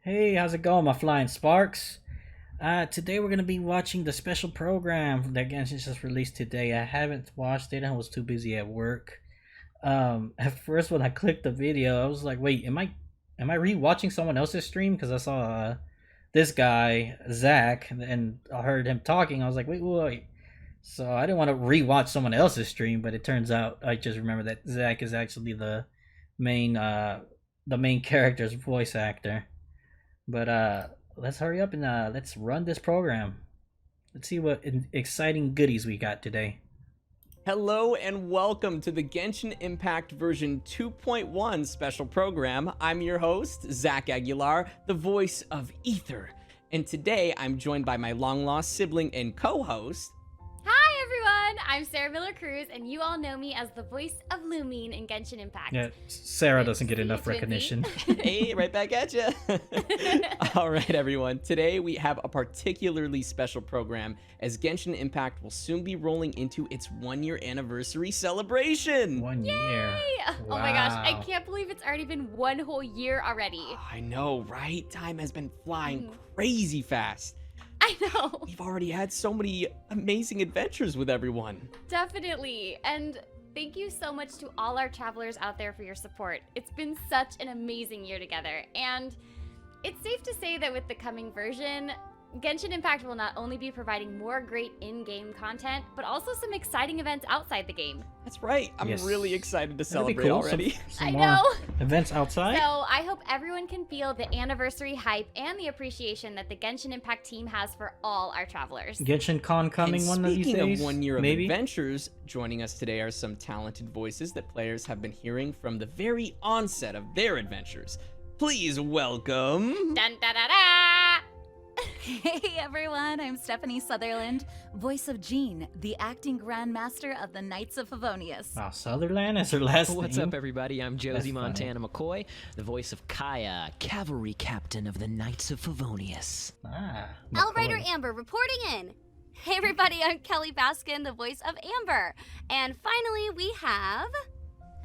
Hey, how's it going, my flying sparks? Today we're gonna be watching the special program that Genshin just released today. I haven't watched it. I was too busy at work. At first when I clicked the video, I was like, "Wait, am I re-watching someone else's stream?" Because I saw this guy Zach, and I heard him talking. I was like, "Wait." So I didn't want to re-watch someone else's stream, but it turns out I just remember that Zach is actually main the main character's voice actor. But let's hurry up and let's run this program. Let's see what exciting goodies we got today. Hello and welcome to the Genshin Impact version 2.1 special program. I'm your host, Zach Aguilar, the voice of Ether. And today I'm joined by my long-lost sibling and co-host. Hi everyone, I'm Sarah Miller-Cruz, and you all know me as the voice of Lumine in Genshin Impact. Yeah, Sarah doesn't get enough recognition. Hey, right back at you. All right, everyone. Today we have a particularly special program as Genshin Impact will soon be rolling into its 1-year anniversary celebration. 1 year. Yay! Wow. Oh my gosh, I can't believe it's already been 1 whole year already. I know, right? Time has been flying crazy fast. I know. We've already had so many amazing adventures with everyone. Definitely. And thank you so much to all our travelers out there for your support. It's been such an amazing year together. And it's safe to say that with the coming version, Genshin Impact will not only be providing more great in-game content, but also some exciting events outside the game. That's right. I'm Yes. really excited to That'd be celebrate cool. already. Some I more know. events outside. So I hope everyone can feel the anniversary hype and the appreciation that the Genshin Impact team has for all our travelers. Genshin Con coming And one of these speaking days. of 1 year of maybe. adventures, joining us today are some talented voices that players have been hearing from the very onset of their adventures. Please welcome... Dun da da da! Hey everyone, I'm Stephanie Sutherland, voice of Jean, the acting Grandmaster of the Knights of Favonius. Wow, Sutherland is her last What's name. up, everybody? I'm Josie That's funny. Montana McCoy, the voice of Kaya, cavalry captain of the Knights of Favonius. L Writer McCoy. Amber reporting in. Hey everybody, I'm Kelly Baskin, the voice of Amber. And finally we have...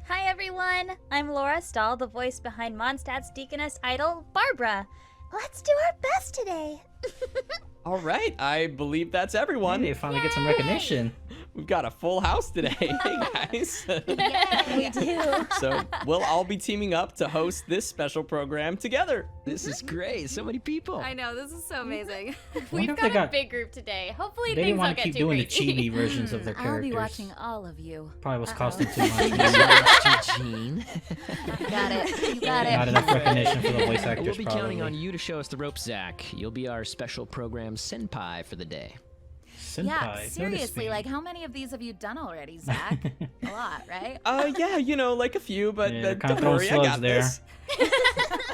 Hi everyone, I'm Laura Stahl, the voice behind Mondstadt's Deaconess idol, Barbara. Let's do our best today. All right, I believe that's everyone. Hey, finally get some recognition. We've got a full house today. Hey, guys. We do. So we'll all be teaming up to host this special program together. This is great. So many people. I know, this is so amazing. Wonder We've if got they a got- big group today. Hopefully They didn't things want don't to get keep too doing the crazy. chibi versions of their I'll characters. be watching all of you. Probably was Uh-oh. costing too much. Jean. Got it. You got Not it. enough recognition for the voice actors. We'll be counting on probably. you to show us the ropes, Zach. You'll be our special program senpai for the day. Senpai, Yeah, notice seriously, me. like how many of these have you done already, Zach? A lot, right? Yeah, you know, like a few, but Yeah, kinda don't throwing worry, I slugs got there. this.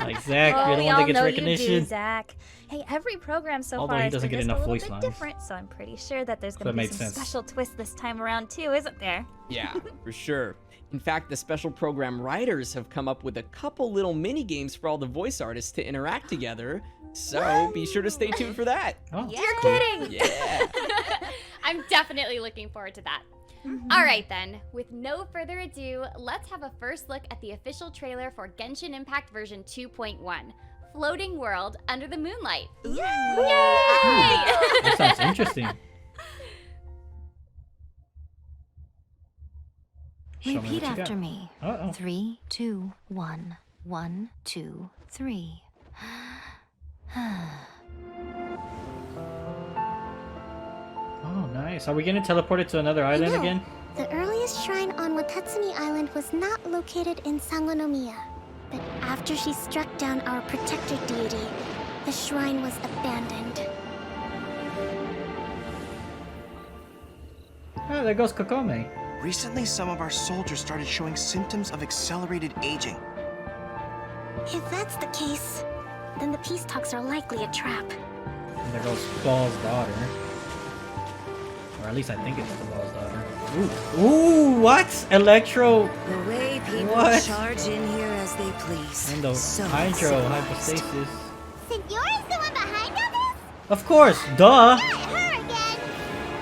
Like Zach, Oh, you're the we one all that gets know recognition. you do, Zach. Hey, every program so Although far he has doesn't been get just enough a little voice bit lines. different, so I'm pretty sure that there's So going that to be made some sense. special twist this time around too, isn't there? Yeah, for sure. In fact, the special program writers have come up with a couple little mini games for all the voice artists to interact together. So be sure to stay tuned for that. Oh, You're kidding! Yeah. I'm definitely looking forward to that. All right then, with no further ado, let's have a first look at the official trailer for Genshin Impact version 2.1, Floating World Under the Moonlight. Yay! that sounds interesting. Show me Repeat what you after got. me. Uh-oh. 3, 2, 1. 1, 2, 3. Oh, nice. Are we getting teleported to another island No. again? The earliest shrine on Watatsumi Island was not located in Sangonomiya. But after she struck down our protector deity, the shrine was abandoned. Oh, there goes Kokomi. Recently, some of our soldiers started showing symptoms of accelerated aging. If that's the case, then the peace talks are likely a trap. And there goes Ball's daughter. Or at least I think it's the Ball's daughter. Ooh, what? Electro The way people What? charge in here as they please. and the So Hydro civilized. Hypostasis. Senora's the one behind all this? Of course, duh! Her again!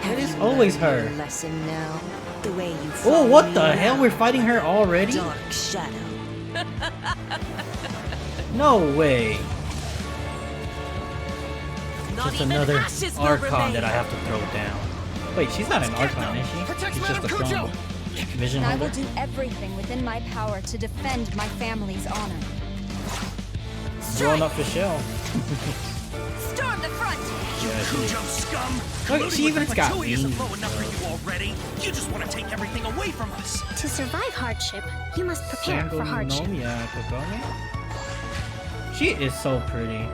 Have It is you always learned her. your lesson now? The way you Oh, follow what me the hell? around. We're fighting her already? Dark shadow. No way. Just another Archon that I have to throw down. Wait, she's not an Archon, is she? She's just a clone. Vision I will holder? do everything within my power to defend my family's honor. Grown up for show. Storm the front! Yeah, she is. Scum! Look, she even got Totally isn't wings. low enough for you already. You just want to take everything away from us. To survive hardship, you must prepare for hardship. Sangonomia Kokomi? She is so pretty.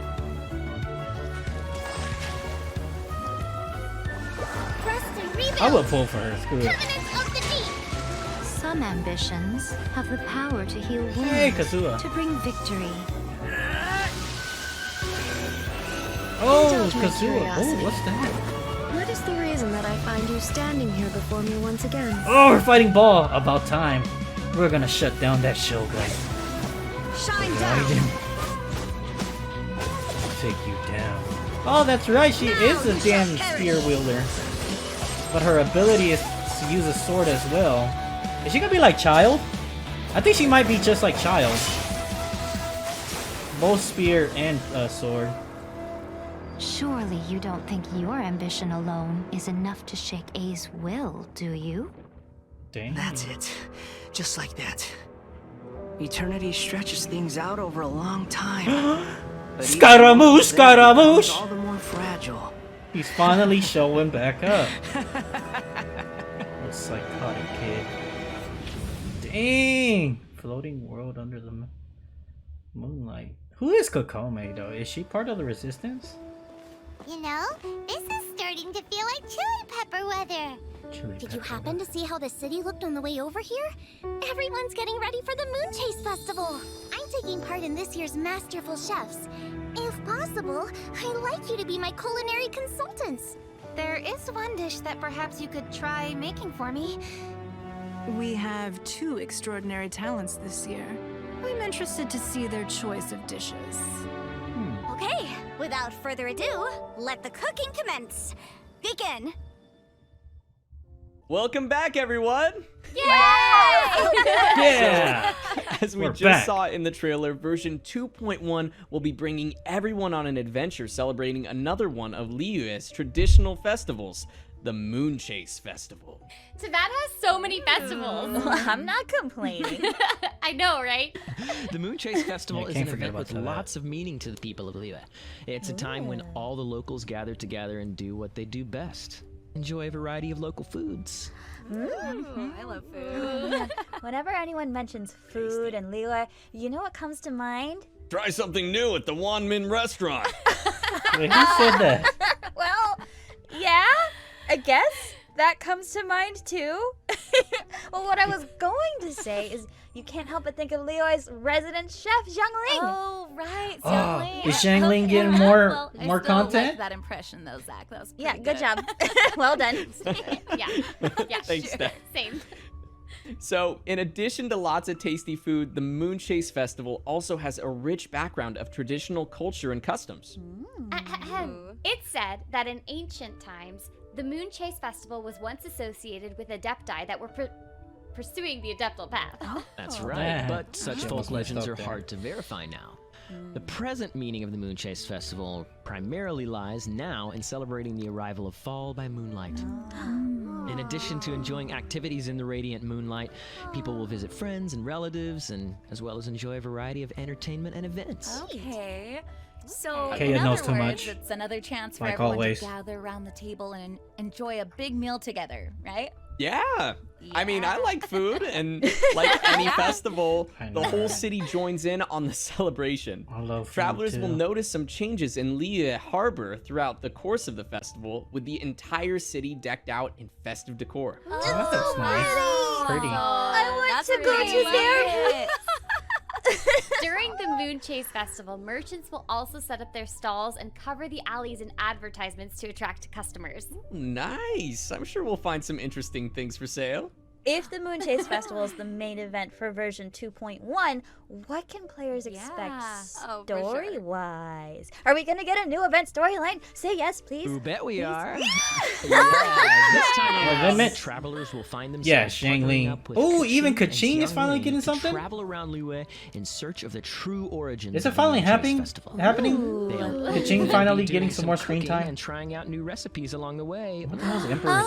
Rest and rebuild. I would pull for her. Screw it. Covenants of the Deep. Some ambitions have the power to heal wounds, Hey, Kazuha. to bring victory. Oh, Indulge my Kazuha. curiosity. Oh, what's that? What is the reason that I find you standing here before me once again? Oh, we're fighting Ball. About time. We're gonna shut down that Shogun. Shine Raiden. Take you down. Oh, that's right. She is a damn spear wielder. But her ability is to use a sword as well. Is she gonna be like Child? I think she might be just like Child. Both spear and sword. Surely you don't think your ambition alone is enough to shake A's will, do you? Dang. That's it. Just like that. Eternity stretches things out over a long time. But each Scaramouche, moment Scaramouche! becomes all the more fragile. He's finally showing back up. Little psychotic kid. Dang! Floating world under the moonlight. Who is Kokomi though? Is she part of the resistance? You know, this is starting to feel like chili pepper weather. Did you happen to see how the city looked on the way over here? Everyone's getting ready for the Moon Chase Festival. I'm taking part in this year's Masterful Chefs. If possible, I'd like you to be my culinary consultants. There is one dish that perhaps you could try making for me. We have 2 extraordinary talents this year. I'm interested to see their choice of dishes. Okay, without further ado, let the cooking commence. Begin. Welcome back, everyone! Yeah! As we We're just back. saw in the trailer, version 2.1 will be bringing everyone on an adventure celebrating another one of Liyue's traditional festivals, the Moon Chase Festival. Tibet has so many festivals. I'm not complaining. I know, right? The Moon Chase Festival Yeah, is can't an forget event with about that. lots of meaning to the people of Liyue. It's a time when all the locals gather together and do what they do best. Enjoy a variety of local foods. I love food. Whenever anyone mentions food and Liyue, you know what comes to mind? Try something new at the Wanmin restaurant. Wait, who said that? Well, yeah, I guess that comes to mind too. Well, what I was going to say is you can't help but think of Liyue's resident chef, Xiangling. Oh, right. Oh, Xiangling. is Xiangling Okay. getting more Well, I more still like content? that impression though, Zach. That was Yeah, pretty good job. Well done. Yeah. Yeah, Thanks, sure. Steph. Same. So, in addition to lots of tasty food, the Moon Chase Festival also has a rich background of traditional culture and customs. It's said that in ancient times, the Moon Chase Festival was once associated with adepti that were pursuing the adeptal path. That's right, Yeah. but such Yeah. folk Almost legends messed are up there. hard to verify now. The present meaning of the Moon Chase Festival primarily lies now in celebrating the arrival of fall by moonlight. In addition to enjoying activities in the radiant moonlight, people will visit friends and relatives, and as well as enjoy a variety of entertainment and events. Okay. So, Kaya in knows other too words, much. it's another chance for Like everyone always. to gather around the table and enjoy a big meal together, right? Yeah. I mean, I Yeah. like food, and like any festival, I the know. whole city joins in on the celebration. I love food, Travelers will too. notice some changes in Liyue Harbor throughout the course of the festival, with the entire city decked out in festive decor. Oh, that's nice. Pretty. I want That's to go really to there. it. During the Moon Chase Festival, merchants will also set up their stalls and cover the alleys in advertisements to attract customers. Nice. I'm sure we'll find some interesting things for sale. if the Moon Chase Festival is the main event for version 2.1, what can players expect Oh, for sure. story-wise? Are we gonna get a new event storyline? Say yes, please. Who bet we are? Yeah. This time Well, around, limit- travelers will find themselves Yeah, Shangling. partnering up with Oh, even Kaching and Kaching is finally Xiangling getting to something? Travel around Liyue in search of the true origins. Is it of the finally Moon Chase happening? Festival. Happening? They'll Kaching be finally doing getting some more screen cooking time? and trying out new recipes along the way. What the hell is Emperor's?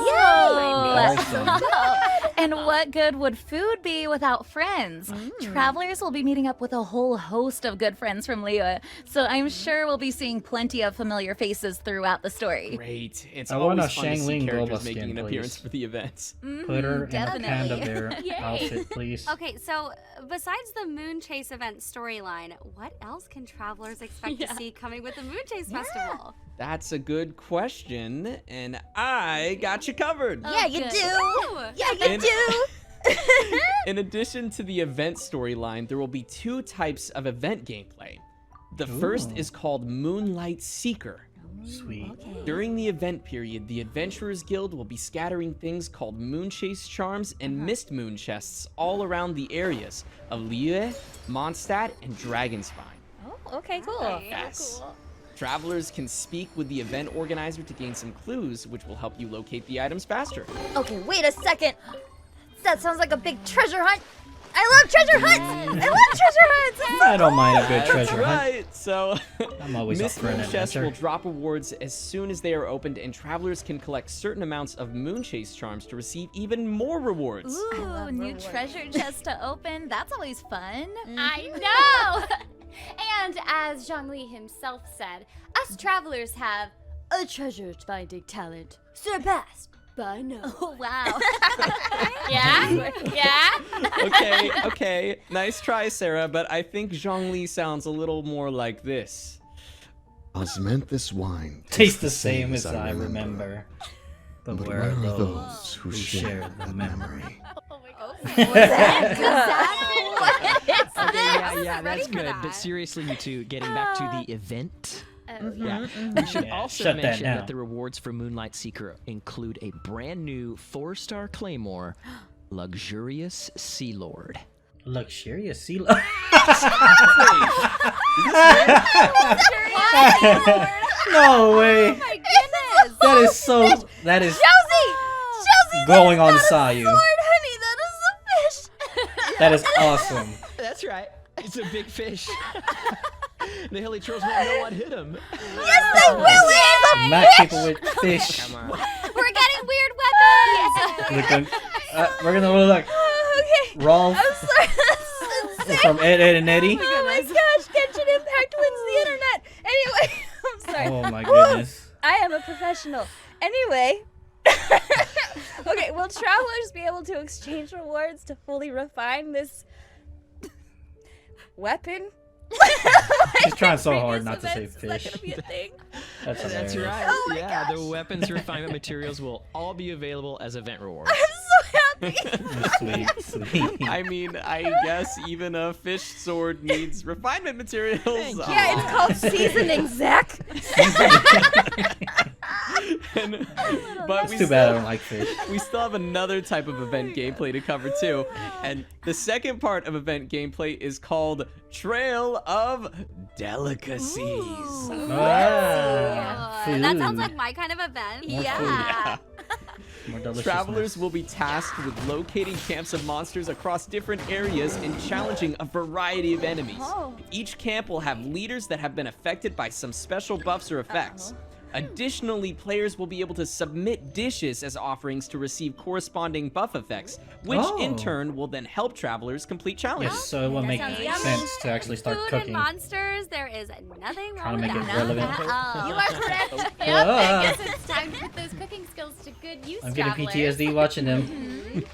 And what good would food be without friends? Travelers will be meeting up with a whole host of good friends from Liyue, so I'm sure we'll be seeing plenty of familiar faces throughout the story. Great. It's I want always a fun to see Shangling characters Boba making skin, an appearance please. for the events. Put her in a definitely. panda bear Yay. outfit, please. Okay, so besides the Moon Chase event storyline, what else can travelers expect to see coming with the Moon Chase Festival? That's a good question, and I got you covered. Yeah, you good. do. Yeah, you And- do. In addition to the event storyline, there will be 2 types of event gameplay. The first is called Moonlight Seeker. Sweet. During the event period, the Adventurers Guild will be scattering things called Moonchase Charms and Mist Moon Chests all around the areas of Liyue, Mondstadt, and Dragonspine. Oh, okay, cool. Yes. Travelers can speak with the event organizer to gain some clues, which will help you locate the items faster. Okay, wait a second. That sounds like a big treasure hunt. I love treasure hunts. I love treasure hunts. I don't mind a good That's treasure hunt. right. So, I'm always up Mist for an Moon chests adventure. will drop rewards as soon as they are opened, and travelers can collect certain amounts of Moonchase charms to receive even more rewards. Ooh, new treasure chest to open. That's always fun. I know! And as Zhongli himself said, us travelers have a treasure finding talent surpassed by no one. Oh, wow. Yeah? Yeah? Okay. Nice try, Sarah, but I think Zhongli sounds a little more like this. Osmanthus wine Tastes the same as I remember. But But where are those who share the memory? Oh my god. Yeah, that's good. But seriously, you two, getting back to the event. Yeah, we should also shut that mention down. that the rewards for Moonlight Seeker include a brand new 4-star claymore, Luxurious Sea Lord. Luxurious sea. No way. Oh my goodness! That is so. That is Chelsea, going on that's not a Sayu. sword, honey. That is a fish. That is awesome. That's right. It's a big fish. The hilly trolls won't know what hit him. Yes, they will. It is a Smack fish. people with fish. Come on. We're getting weird weapons! We're gonna look. Okay. Rolf I'm sorry. That's insane. from Ed, Ed, and Eddie. Oh my gosh, Genshin Impact wins the internet. Anyway, I'm sorry. Oh my goodness. I am a professional. Anyway. Okay, will travelers be able to exchange rewards to fully refine this weapon? She's trying so hard Previous not to say events, is that fish. gonna be a thing? That's That's hilarious. right. Oh my yeah, the gosh. weapons refinement materials will all be available as event rewards. I'm so happy. Sweet, sweet. I mean, I guess even a fish sword needs refinement materials. Yeah, it's called seasoning, Zach. But It's too bad I don't like fish. we still have another type of event gameplay to cover too. And the second part of event gameplay is called Trail of Delicacies. Ah, That sounds food. like my kind of event. More Yeah. More deliciousness. Travelers will be tasked with locating camps of monsters across different areas and challenging a variety of enemies. Oh. Each camp will have leaders that have been affected by some special buffs or effects. Additionally, players will be able to submit dishes as offerings to receive corresponding buff effects, which in Oh. turn will then help travelers complete challenges. Yes, so it will That make sounds yummy. sense to actually start Food cooking. and monsters, there is nothing Trying wrong to with make it that. relevant. You are correct. Yep, Ah. I guess it's time to put those cooking skills to good use, I'm getting travelers. PTSD watching them.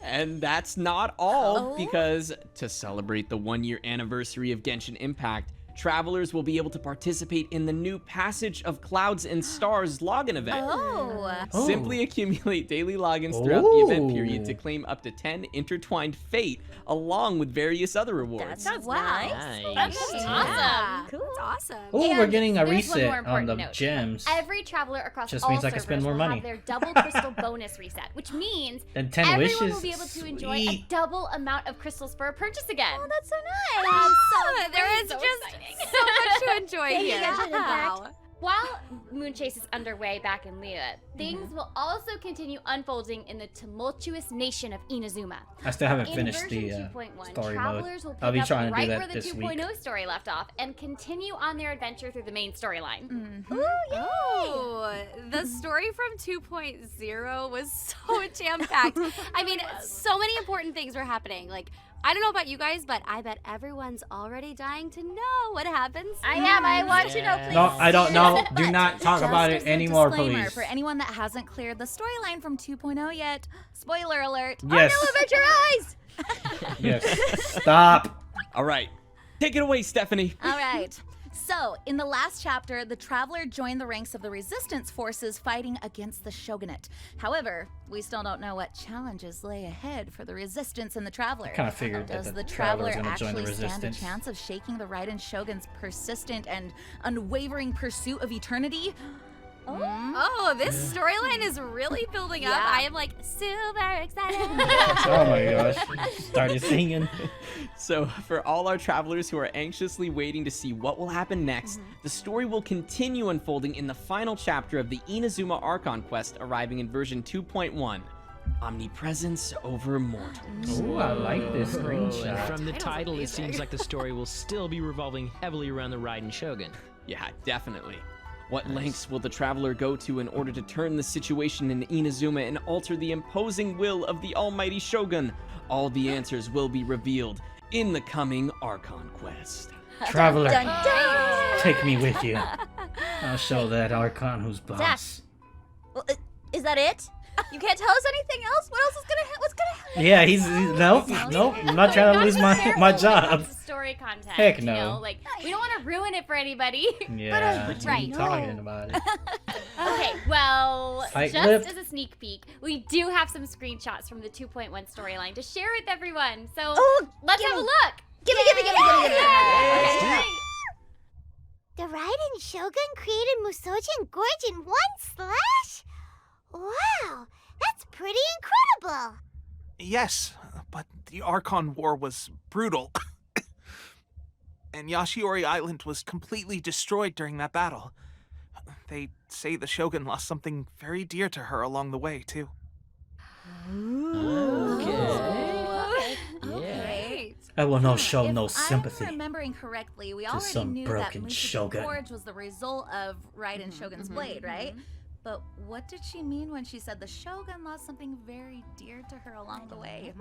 And that's not all, Oh. because to celebrate the 1-year anniversary of Genshin Impact, Travelers will be able to participate in the new Passage of Clouds and Stars login event. Simply accumulate daily logins throughout the event period to claim up to 10 intertwined fate, along with various other rewards. That sounds Wow. nice. That's awesome. Cool. That's awesome. Oh, we're getting a There's one more reset on important the note. gems. Every traveler across Just all means I can servers spend more will money. have their double crystal bonus reset, which means And 10 everyone wishes. will be able to enjoy a Sweet. double amount of crystals for a purchase again. Oh, that's so nice. There is so just exciting. so much to enjoy Thank you, here. Genshin Impact. Wow. While Moon Chase is underway back in Liyue, things will also continue unfolding in the tumultuous nation of Inazuma. I still haven't In finished version the 2.1, story mode. travelers will pick I'll be up trying to right do where that the this 2.0 week. story left off and continue on their adventure through the main storyline. Oh, the story from 2.0 was so jam-packed. I mean, so many important things were happening. Like, I don't know about you guys, but I bet everyone's already dying to know what happens. I am. I want to know, please. No, I don't know. Do not talk Just about as it a anymore, disclaimer, please. for anyone that hasn't cleared the storyline from 2.0 yet, spoiler alert. Yes. Oh no, avert your eyes! Yes. Stop. All right, take it away, Stephanie. All right. So, in the last chapter, the Traveler joined the ranks of the Resistance forces fighting against the Shogunate. However, we still don't know what challenges lay ahead for the Resistance and the Traveler. Kinda figured that Does the the Traveler Traveler was gonna join the actually stand a Resistance. chance of shaking the Ryoden Shogun's persistent and unwavering pursuit of eternity? Oh, this storyline is really building up. I am like super excited. Oh my gosh. Started singing. So, for all our travelers who are anxiously waiting to see what will happen next, the story will continue unfolding in the final chapter of the Inazuma Archon Quest, arriving in version 2.1. Omnipresence over mortals. Ooh, I like this And screenshot. from the title, it seems like the story will still be revolving heavily around the Ryoden Shogun. Yeah, definitely. What lengths will the traveler go to in order to turn the situation in Inazuma and alter the imposing will of the almighty Shogun? All the answers will be revealed in the coming Archon Quest. Traveler, Dun, dun. take me with you. I'll show that Archon who's boss. Zach. Well, is that it? You can't tell us anything else? What else is what's gonna happen? Yeah, he's nope. I'm not trying to lose my job. It's story content. Heck You no. know? Like, we don't want to ruin it for anybody. Yeah, But, right. Talking about it. Okay, well, Tight just lipped. as a sneak peek, we do have some screenshots from the 2.1 storyline to share with everyone. So let's have a look. Give me. Okay. The Ryoden Shougun created Musogen Gorge in one slash? Wow, that's pretty incredible. Yes, but the Archon War was brutal. And Yashiori Island was completely destroyed during that battle. They say the Shogun lost something very dear to her along the way, too. Okay. I will no show If no sympathy. I'm remembering correctly, we to already some knew that broken Musogen shogun. Gorge was the result of Ryoden Shogun's blade, right? But what did she mean when she said the Shogun lost something very dear to her along the way?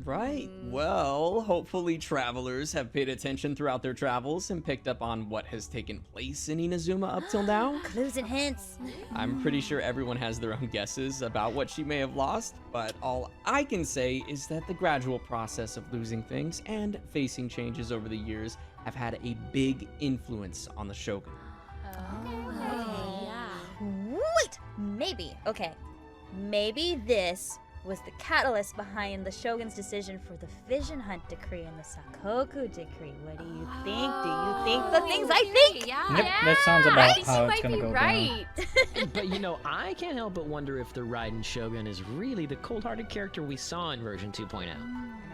Right. Well, hopefully travelers have paid attention throughout their travels and picked up on what has taken place in Inazuma up till now. Clues and hints. I'm pretty sure everyone has their own guesses about what she may have lost, but all I can say is that the gradual process of losing things and facing changes over the years have had a big influence on the Shogun. Wait, maybe. Okay, maybe this was the catalyst behind the Shogun's decision for the Vision Hunt Decree and the Sakoku Decree. What do you think? Do you think the things I think? Yep, that sounds about how it's gonna go right. But you know, I can't help but wonder if the Ryoden Shogun is really the cold-hearted character we saw in version 2.0.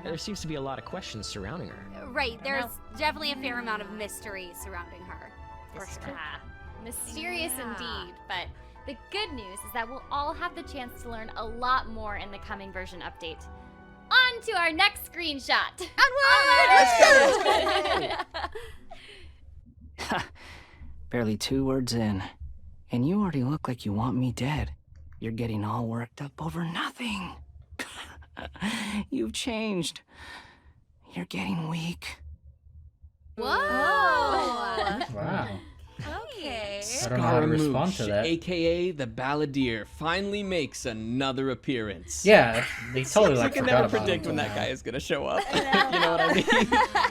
There seems to be a lot of questions surrounding her. Right, there's definitely a fair amount of mystery surrounding her. For sure. Mysterious indeed, but the good news is that we'll all have the chance to learn a lot more in the coming version update. On to our next screenshot. Barely 2 words in, and you already look like you want me dead. You're getting all worked up over nothing. You've changed. You're getting weak. Whoa! Wow. Okay. I don't know how to respond to Scaramouche, that. aka the Balladeer, finally makes another appearance. Yeah, they totally You like can forgot never about predict him when till that guy now. is gonna show up. You know what I mean?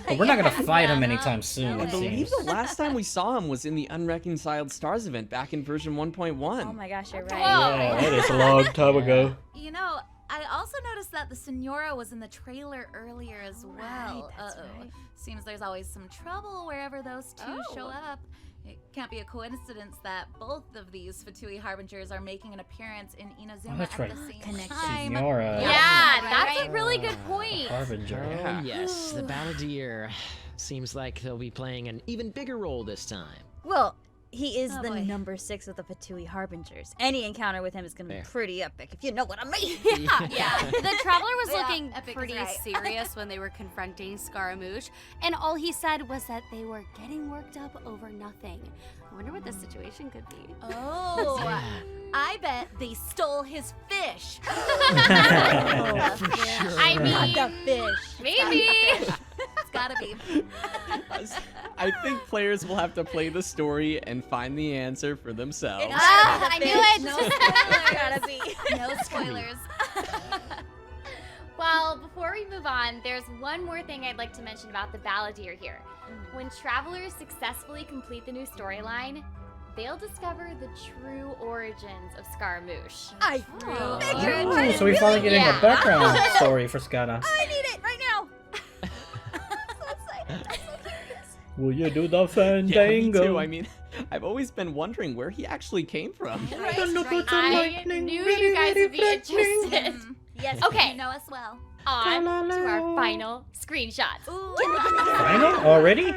But we're not gonna fight him anytime soon. I It believe seems. the last time we saw him was in the Unreconciled Stars event back in version 1.1. Oh my gosh, you're right. Yeah, that is a long time ago. You know, I also noticed that the Senora was in the trailer earlier as well. that's Uh-oh. right. Seems there's always some trouble wherever those two show up. It can't be a coincidence that both of these Fatui Harbingers are making an appearance in Inazuma that's at right. the same Connection. time. Senora. Yeah, Right, that's right. a really good point. Harbinger. Yeah. Oh, yes, the Balladeer. Seems like they'll be playing an even bigger role this time. Well, he is Oh, the boy. number 6 of the Fatui Harbingers. Any encounter with him is going to be Fair. pretty epic, if you know what I mean. Yeah, the traveler was Yeah, looking epic is pretty right. serious when they were confronting Scaramouche, and all he said was that they were getting worked up over nothing. I wonder what the situation could be. Oh, Yeah. I bet they stole his fish. For sure. I mean, the fish. maybe. It's gotta be. I think players will have to play the story and find the answer for themselves. I knew it. No spoilers. Gotta be. No spoilers. Well, before we move on, there's one more thing I'd like to mention about the Balladeer here. When travelers successfully complete the new storyline, they'll discover the true origins of Scaramouche. I figured. Oh, so we finally getting Yeah. a background story for Skada. I need it right now. Will you do the Yeah, me fandango? too. I mean, I've always been wondering where he actually came from. I knew you guys would be interested. Yes, Okay. You know us well. On to our final screenshots. Final already?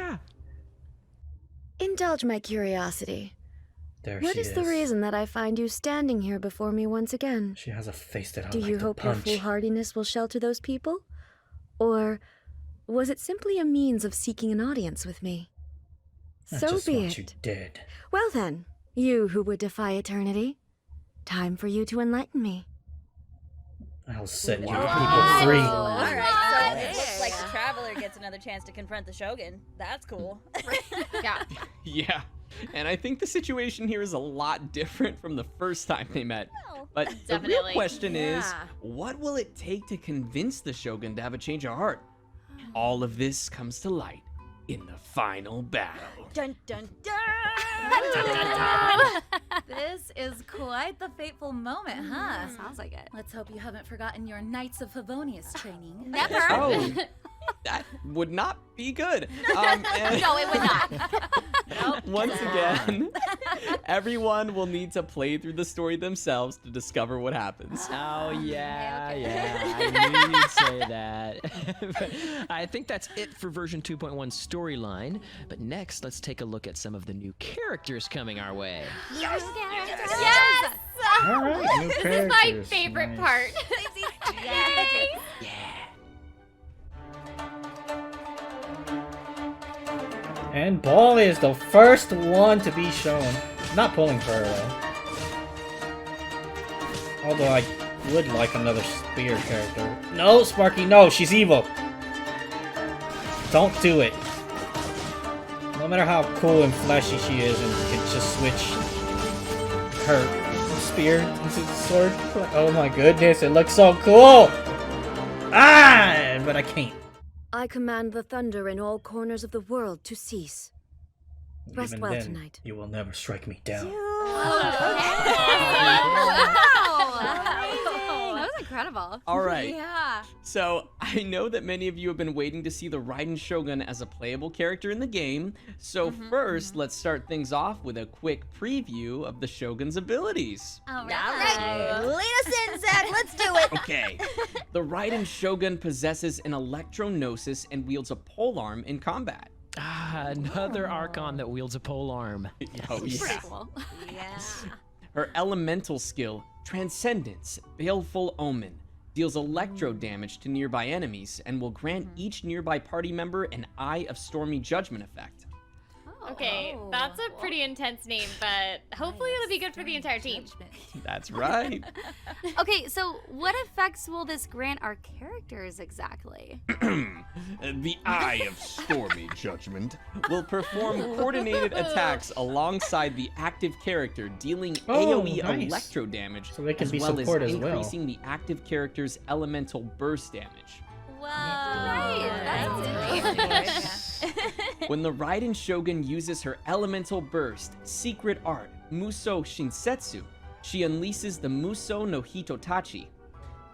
Indulge my curiosity. There What she is the reason that I find you standing here before me once again? She has a face that I Do like you to hope your punch. foolhardiness will shelter those people? Or was it simply a means of seeking an audience with me? I So just be want you it. dead. Well then, you who would defy eternity, time for you to enlighten me. I'll set you What? people free. All right, so it What? looks like the traveler gets another chance to confront the Shogun. That's cool. Yeah. Yeah. And I think the situation here is a lot different from the first time they met. But the real Definitely. question is, Yeah. what will it take to convince the Shogun to have a change of heart? All of this comes to light in the final battle. Dun dun dun! This is quite the fateful moment, huh? Sounds like it. Let's hope you haven't forgotten your Knights of Favonius training. Never. Oh, that would not be good. And No, it would not. once again, everyone will need to play through the story themselves to discover what happens. Oh, yeah, I knew you'd say that. I think that's it for version 2.1 storyline. But next, let's take a look at some of the new characters coming our way. Yes! All right, new This is my characters. favorite Nice. part. Yay! And Ball is the first one to be shown. Not pulling for her though. Although I would like another spear character. No, Sparky, no, she's evil. Don't do it. No matter how cool and flashy she is, and can just switch her spear into sword. Oh my goodness, it looks so cool. Ah, but I can't. I command the thunder in all corners of the world to cease. Rest Even well then, tonight. you will never strike me down. That was incredible. All right. Yeah. So, I know that many of you have been waiting to see the Ryoden Shougun as a playable character in the game. So first, let's start things off with a quick preview of the Shogun's abilities. All All right, lead us in, Zach. Let's do it. Okay. The Ryoden Shougun possesses an electro-gnosis and wields a polearm in combat. Ah, another Archon that wields a pole arm. Oh, Pretty yeah. cool. Yeah. Her elemental skill, Transcendence, Baleful Omen, deals electro damage to nearby enemies and will grant each nearby party member an Eye of Stormy Judgment effect. Okay, that's a pretty intense name, but hopefully it'll be good for the entire team. That's right. Okay, so what effects will this grant our characters exactly? The Eye of Stormy Judgment will perform coordinated attacks alongside the active character, dealing AoE electro damage, So they can as be well support as as well. increasing the active character's elemental burst damage. When the Ryoden Shougun uses her elemental burst, secret art, Muso Shinsetsu, she unleashes the Muso no Hitotachi,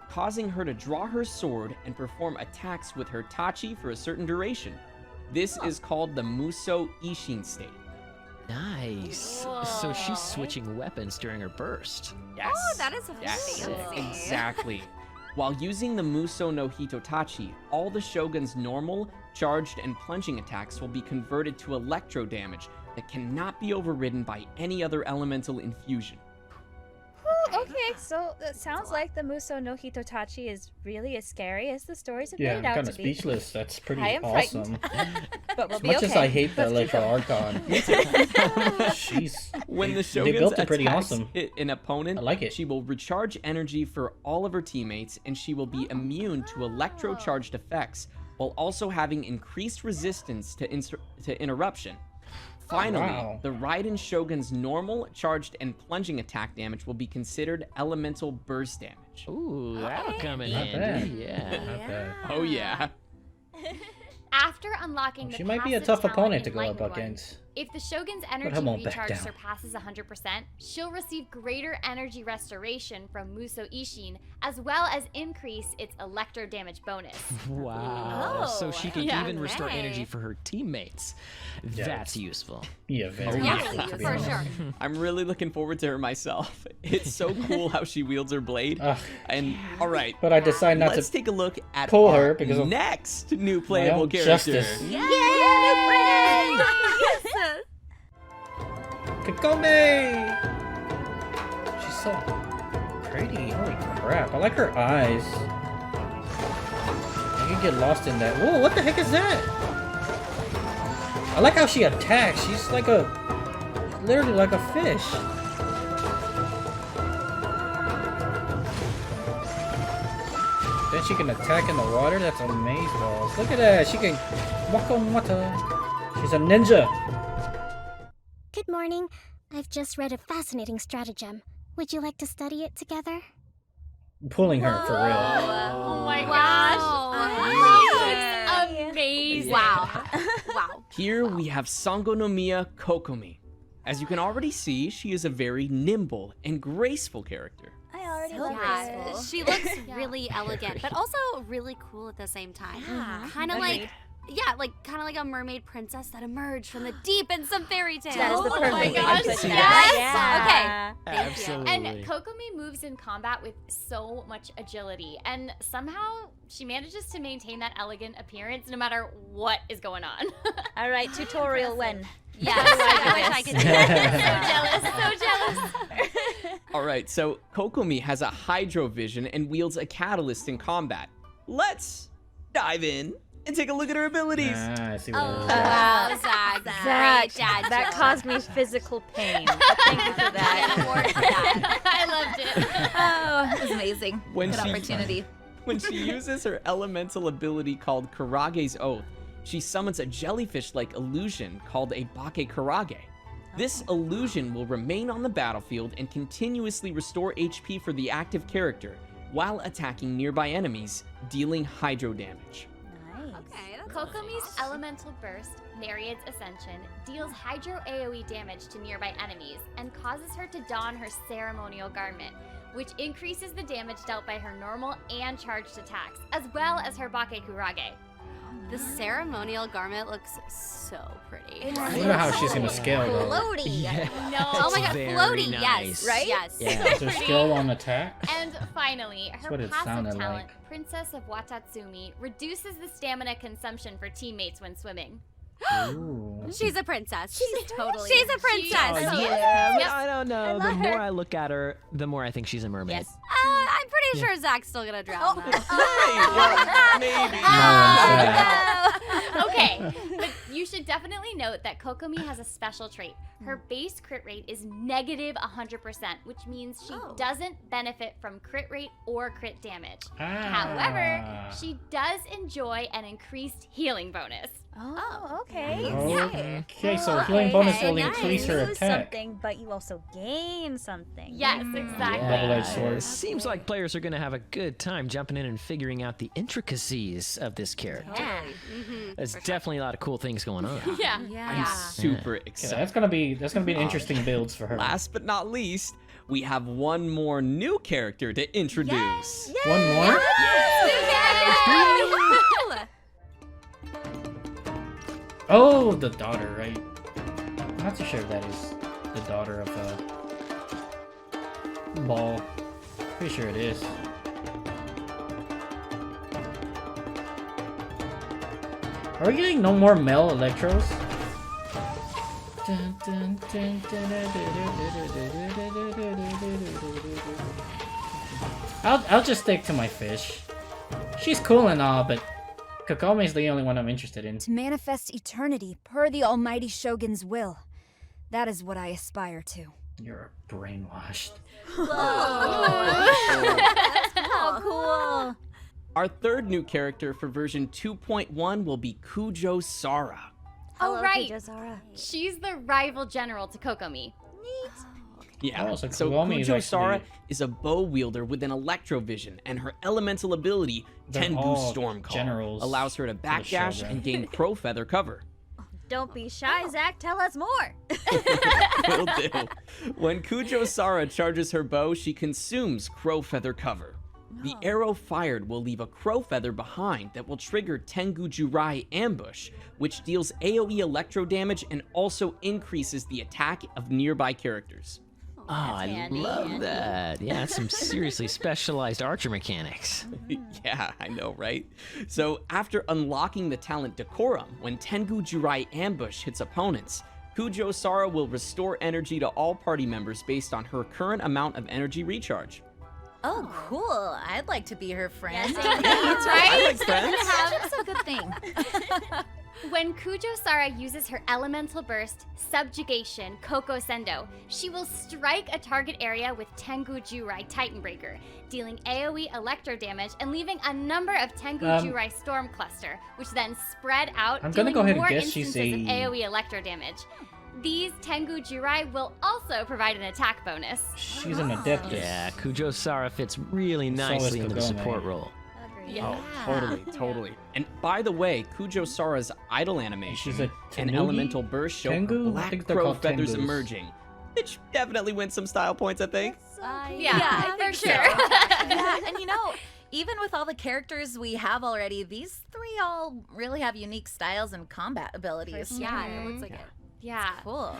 causing her to draw her sword and perform attacks with her tachi for a certain duration. This is called the Muso Ishin state. Nice. So she's switching weapons during her burst. Yes. Oh, that is Yes, fancy. exactly. While using the Muso no Hitotachi, all the Shogun's normal, charged, and plunging attacks will be converted to electro damage that cannot be overridden by any other elemental infusion. Okay, so it sounds like the Muso no Hitotachi is really as scary as the stories have Yeah, made I'm it out kind to of be. speechless. That's pretty I am awesome. But we'll As be much okay. as I hate the Let's keep Electro going. Archon. Jeez. When the They Shogun's built it pretty attacks awesome. hit an opponent, I like it. she will recharge energy for all of her teammates, and she will be immune to electro-charged effects, while also having increased resistance to interruption. Finally, Wow. the Ryoden Shogun's normal, charged, and plunging attack damage will be considered elemental burst damage. Ooh, that'll come in Not handy. bad. Yeah. Not bad. Oh yeah. After unlocking the She might be a passive tough talent opponent to go Enlightened up One, against. if the Shogun's I energy won't back recharge down. surpasses 100%, she'll receive greater energy restoration from Muso Ishin, as well as increase its electro damage bonus. Wow. So she can Yeah. even restore Right. energy for her teammates. Yeah. That's useful. Yeah, very Yeah, useful, to be for honest. sure. I'm really looking forward to her myself. It's so cool how she wields her blade. Ugh. And all right, But I decide not let's to take a look at pull our her because of next new my playable own character. justice. Kokomi! She's so pretty. Holy crap. I like her eyes. I can get lost in that. Whoa, what the heck is that? I like how she attacks. She's like literally like a fish. Then she can attack in the water? That's amazeballs. Look at that. She can walk on water. She's a ninja. Good morning. I've just read a fascinating stratagem. Would you like to study it together? Pulling her for real. Oh my Wow. gosh. She looks amazing. Wow. Wow. Here we have Sangonomiya Kokomi. As you can already see, she is a very nimble and graceful character. I already So love yeah, this. she looks really elegant, but also really cool at the same time. Yeah. Kind of Agreed. like a mermaid princess that emerged from the deep in some fairy tale. That is the Oh my perfect way gosh, to put yes. that. Okay. Thank Absolutely. And Kokomi moves in combat with so much agility, and somehow she manages to maintain that elegant appearance no matter what is going on. All right, tutorial when. Yes, I wish I could do that. So jealous, so jealous. All right, so Kokomi has a hydro vision and wields a catalyst in combat. Let's dive in and take a look at her abilities. Ah, I see what it is. Wow, Zach, That, great dad that joke. caused me physical pain. But thank you for Get that. an award for that. I loved it. Oh, that was amazing. When Good she- opportunity. When she uses her elemental ability called Karage's Oath, she summons a jellyfish-like illusion called a Bake Karage. This illusion will remain on the battlefield and continuously restore HP for the active character while attacking nearby enemies, dealing hydro damage. Okay, that's Kokomi's elemental burst, Nereid's Ascension, deals hydro AoE damage to nearby enemies and causes her to don her ceremonial garment, which increases the damage dealt by her normal and charged attacks, as well as her Bake Kurage. The ceremonial garment looks so pretty. I wonder how she's gonna scale though. Floaty. Yeah. No. Oh my god, Very floaty, nice. yes. Right? Yes. Yeah. So Is there pretty. skill on attack? And finally, her what it passive sounded talent, like. Princess of Watatsumi, reduces the stamina consumption for teammates when swimming. Ooh. She's a princess. She's totally. She's a princess. Oh, She is. yeah, Yep. I don't know. The love more her. I look at her, the more I think she's a mermaid. Yes. I'm pretty sure Zach's still gonna drown. though. Hey, well, maybe. No, Okay, but You should definitely note that Kokomi has a special trait. Her base crit rate is negative 100%, which means she doesn't benefit from crit rate or crit damage. However, she does enjoy an increased healing bonus. Oh, okay. Okay, so healing bonus will increase her You lose attack. something, but you also gain something. Yes, exactly. Double-edged sword. It seems like players are going to have a good time jumping in and figuring out the intricacies of this character. Yeah. There's definitely a lot of cool things going on. Yeah. I'm super Yeah, excited. that's gonna be an interesting builds for her. Last but not least, we have one more new character to introduce. One more? Oh, the daughter, right? I'm not too sure if that is the daughter of Ball. Pretty sure it is. Are we getting no more male Electros? I'll just stick to my fish. She's cool and all, but Kokomi is the only one I'm interested in. To manifest eternity per the Almighty Shogun's will. That is what I aspire to. You're brainwashed. How cool. Our third new character for version 2.1 will be Kujosara. Oh, right. Kujosara. She's the rival general to Kokomi. Yeah, Oh, so so Kokomi is Kujosara actually- is a bow wielder with an electrovision, and her elemental ability, They're Tengu all Storm Call, generals allows her to backdash Shogun. and gain crow feather cover. Don't be shy, Zach. Tell us more. Will do. When Kujosara charges her bow, she consumes crow feather cover. The arrow fired will leave a crow feather behind that will trigger Tengu Jurai Ambush, which deals AoE electro damage and also increases the attack of nearby characters. Oh, I love that. Yeah, that's some seriously specialized archer mechanics. Yeah, I know, right? So after unlocking the talent Decorum, when Tengu Jurai Ambush hits opponents, Kujosara will restore energy to all party members based on her current amount of energy recharge. Oh, cool. I'd like to be her friend. That's right. I like friends. That's a good thing. When Kujosara uses her elemental burst, Subjugation, Koko Sendo, she will strike a target area with Tengu Jurai Titan Breaker, dealing AoE electro damage and leaving a number of Tengu Jurai Storm Cluster, which then spread out, I'm gonna dealing go ahead and more guess she's instances of a- AoE electro damage. These Tengu Jurai will also provide an attack bonus. She's an Adeptus. Yeah, Kujosara fits really nicely into the Kagome. support role. Yeah. Oh, totally. And by the way, Kujosara's idle animation She's a and Tenugi? elemental burst show Tengu? I black think they're crow called feathers Tengus. emerging, which definitely wins some style points, I think. Yeah, for sure. Yeah, and you know, even with all the characters we have already, these three all really have unique styles and combat abilities. Yeah, it looks like it. Yeah. Cool.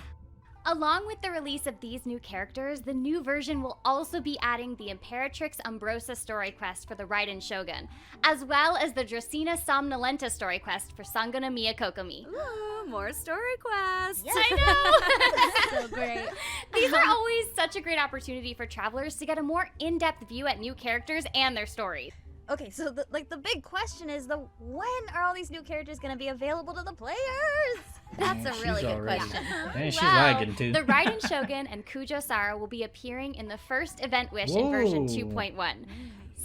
Along with the release of these new characters, the new version will also be adding the Imperatrix Umbrosa story quest for the Ryoden Shougun, as well as the Dracena Somnolenta story quest for Sangonomiya Kokomi. Ooh, more story quests. I know! So great. These are always such a great opportunity for travelers to get a more in-depth view at new characters and their stories. Okay, so the big question is when are all these new characters going to be available to the players? That's a really she's good already- question. Man, she's Well, lagging too. The Ryoden Shougun and Kujosara will be appearing in the first event wish in version Whoa. 2.1.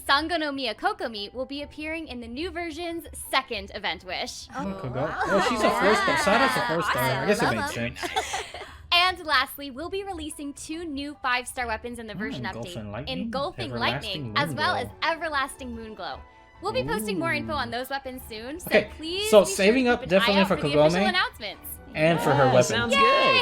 Sangonomiya Kokomi will be appearing in the new version's second event wish. Oh, she's a first. Sada's a first star. I guess it makes sense. And lastly, we'll be releasing 2 new 5-star weapons in the version Engulfing update. Lightning, Engulfing Everlasting Lightning, as well as Moonglow. Everlasting Moonglow. We'll be posting more info on those weapons soon, so Okay, please so be sure saving to up keep an eye definitely out for the official Kagome. announcements. And for her weapon. Sounds Yay!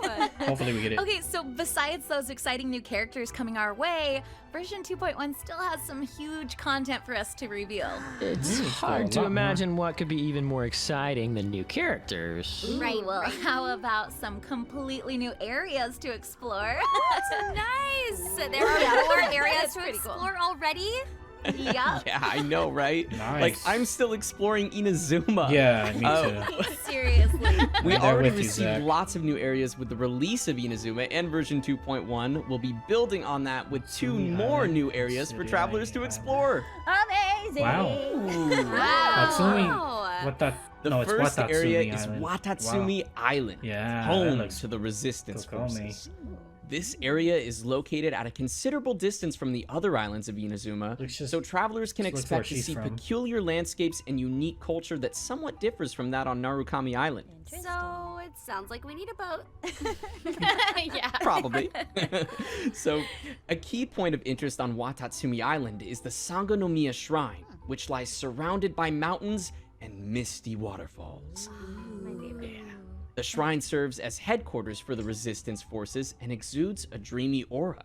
good. Hopefully we get it. Okay, so besides those exciting new characters coming our way, version 2.1 still has some huge content for us to reveal. It's hard to imagine what could be even more exciting than new characters. Right, well, how about some completely new areas to explore? Nice. There are more areas to pretty cool. explore already. Yeah. Yeah, I know, right? Nice. Like, I'm still exploring Inazuma. Yeah, me Oh. too. Seriously. We I'm there already with you, received Zach. lots of new areas with the release of Inazuma, and version 2.1 will be building on that with 2 Sumi more Island, new areas for City travelers to Island. explore. Amazing. Wow. Ooh. Natsumi, Wow. what that The No, it's first Watatsumi area is Island. Watatsumi Island, Yeah, that home looks to the resistance Kokomi. forces. This area is located at a considerable distance from the other islands of Inazuma, so travelers can looks where expect to she's see from. peculiar landscapes and unique culture that somewhat differs from that on Narukami Island. So it sounds like we need a boat. Yeah. Probably. So, a key point of interest on Watatsumi Island is the Sangonomiya Shrine, which lies surrounded by mountains and misty waterfalls. Yeah. The shrine serves as headquarters for the resistance forces and exudes a dreamy aura.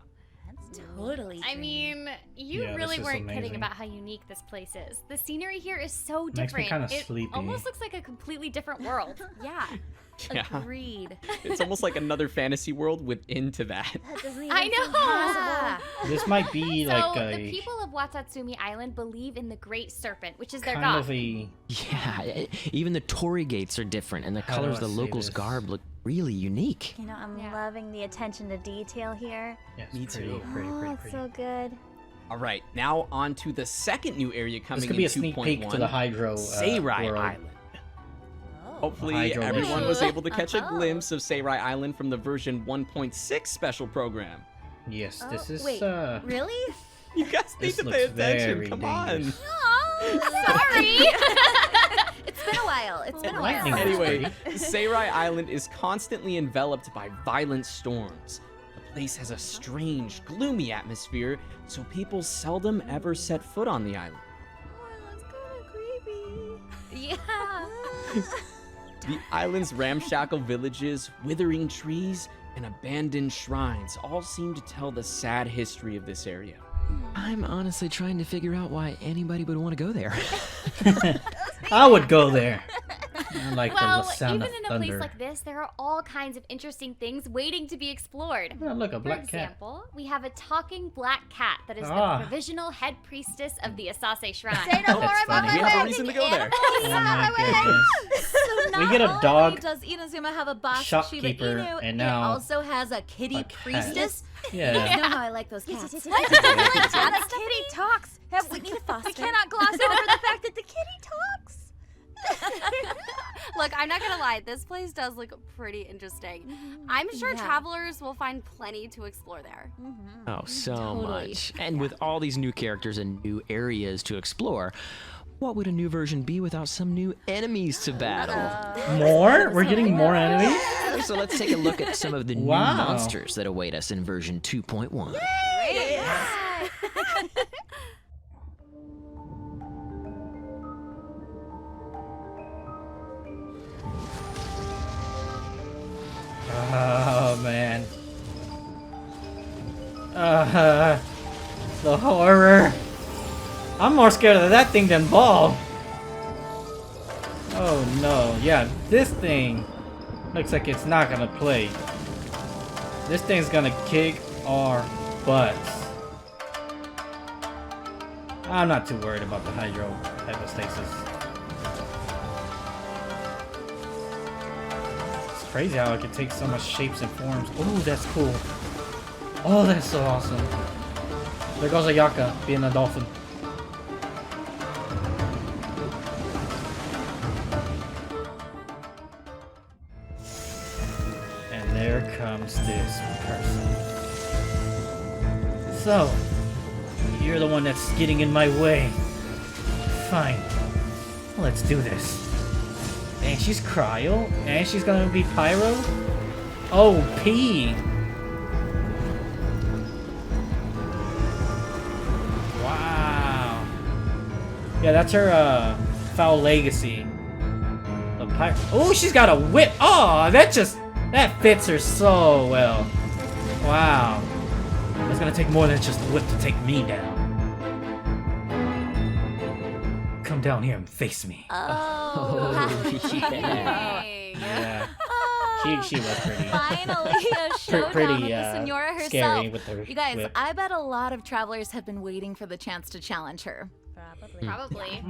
Totally. I mean, you Yeah, really this is weren't kidding amazing. about how unique this place is. The scenery here is so Makes me different. kinda It sleepy. almost looks like a completely different world. Yeah. Yeah. Agreed. It's almost like another fantasy world within to that. I know. This might be So like the a people of Watatsumi Island believe in the Great Serpent, which is their kind god. of a Yeah, even the torii gates are different, and the How do colors I of the say locals' this? garb look really unique. You know, I'm loving the attention to detail here. yes, Me pretty, too. pretty, Oh, pretty, it's pretty. so good. All right, now on to the second new area coming This could be in a sneak 2.1, peek to the Hydro Seirai world. Island. Hopefully, Hydro everyone Mission. was able to catch a glimpse of Seirai Island from the version 1.6 special program. Yes, this is Wait, really? You guys need This to pay looks attention. very Come dangerous. Sorry. It's been a while. It's been a while. Lightning. Anyway, Seirai Island is constantly enveloped by violent storms. The place has a strange, gloomy atmosphere, so people seldom ever set foot on the island. Yeah. The island's ramshackle villages, withering trees, and abandoned shrines all seem to tell the sad history of this area. I'm honestly trying to figure out why anybody would want to go there. I would go there. I like the Well, sound even of in a thunder. place like this, there are all kinds of interesting things waiting to be explored. Oh, look, a For black cat. example, we have a talking black cat that is Ah. the provisional head priestess of the Asase Shrine. Say no more, That's I'm on funny. my We have a way. reason to go there. Oh my goodness. So not get a only dog does Inazuma have a boss Shiba shopkeeper, Inu, and it now also has a kitty a cat. priestess. Yeah. You guys know how I like those cats. What? The kitty talks. We need to foster. We cannot gloss over the fact that the kitty talks. Look, I'm not gonna lie, this place does look pretty interesting. I'm sure Yeah. travelers will find plenty to explore there. Oh, so Totally. much. And with all these new characters and new areas to explore, what would a new version be without some new enemies to battle? More? We're getting more enemies? So let's take a look at some of the new Wow. monsters that await us in version 2.1. Oh man. The horror. I'm more scared of that thing than Ball. Oh no, yeah, this thing looks like it's not gonna play. This thing's gonna kick our butts. I'm not too worried about the Hypostasis. It's crazy how it can take so much shapes and forms. Oh, that's cool. Oh, that's so awesome. There goes Ayaka being a dolphin. And there comes this person. So, you're the one that's getting in my way. Fine. Let's do this. And she's cryo, and she's gonna be pyro. Oh, P. Wow. Yeah, that's her foul legacy. The pyro. Oh, she's got a whip. Oh, that fits her so well. Wow. It's gonna take more than just a whip to take me down. Come down here and face me. Yeah. She was pretty. Finally, a showdown pretty, with the Senora herself. scary with her You guys, whip. I bet a lot of travelers have been waiting for the chance to challenge her. Probably.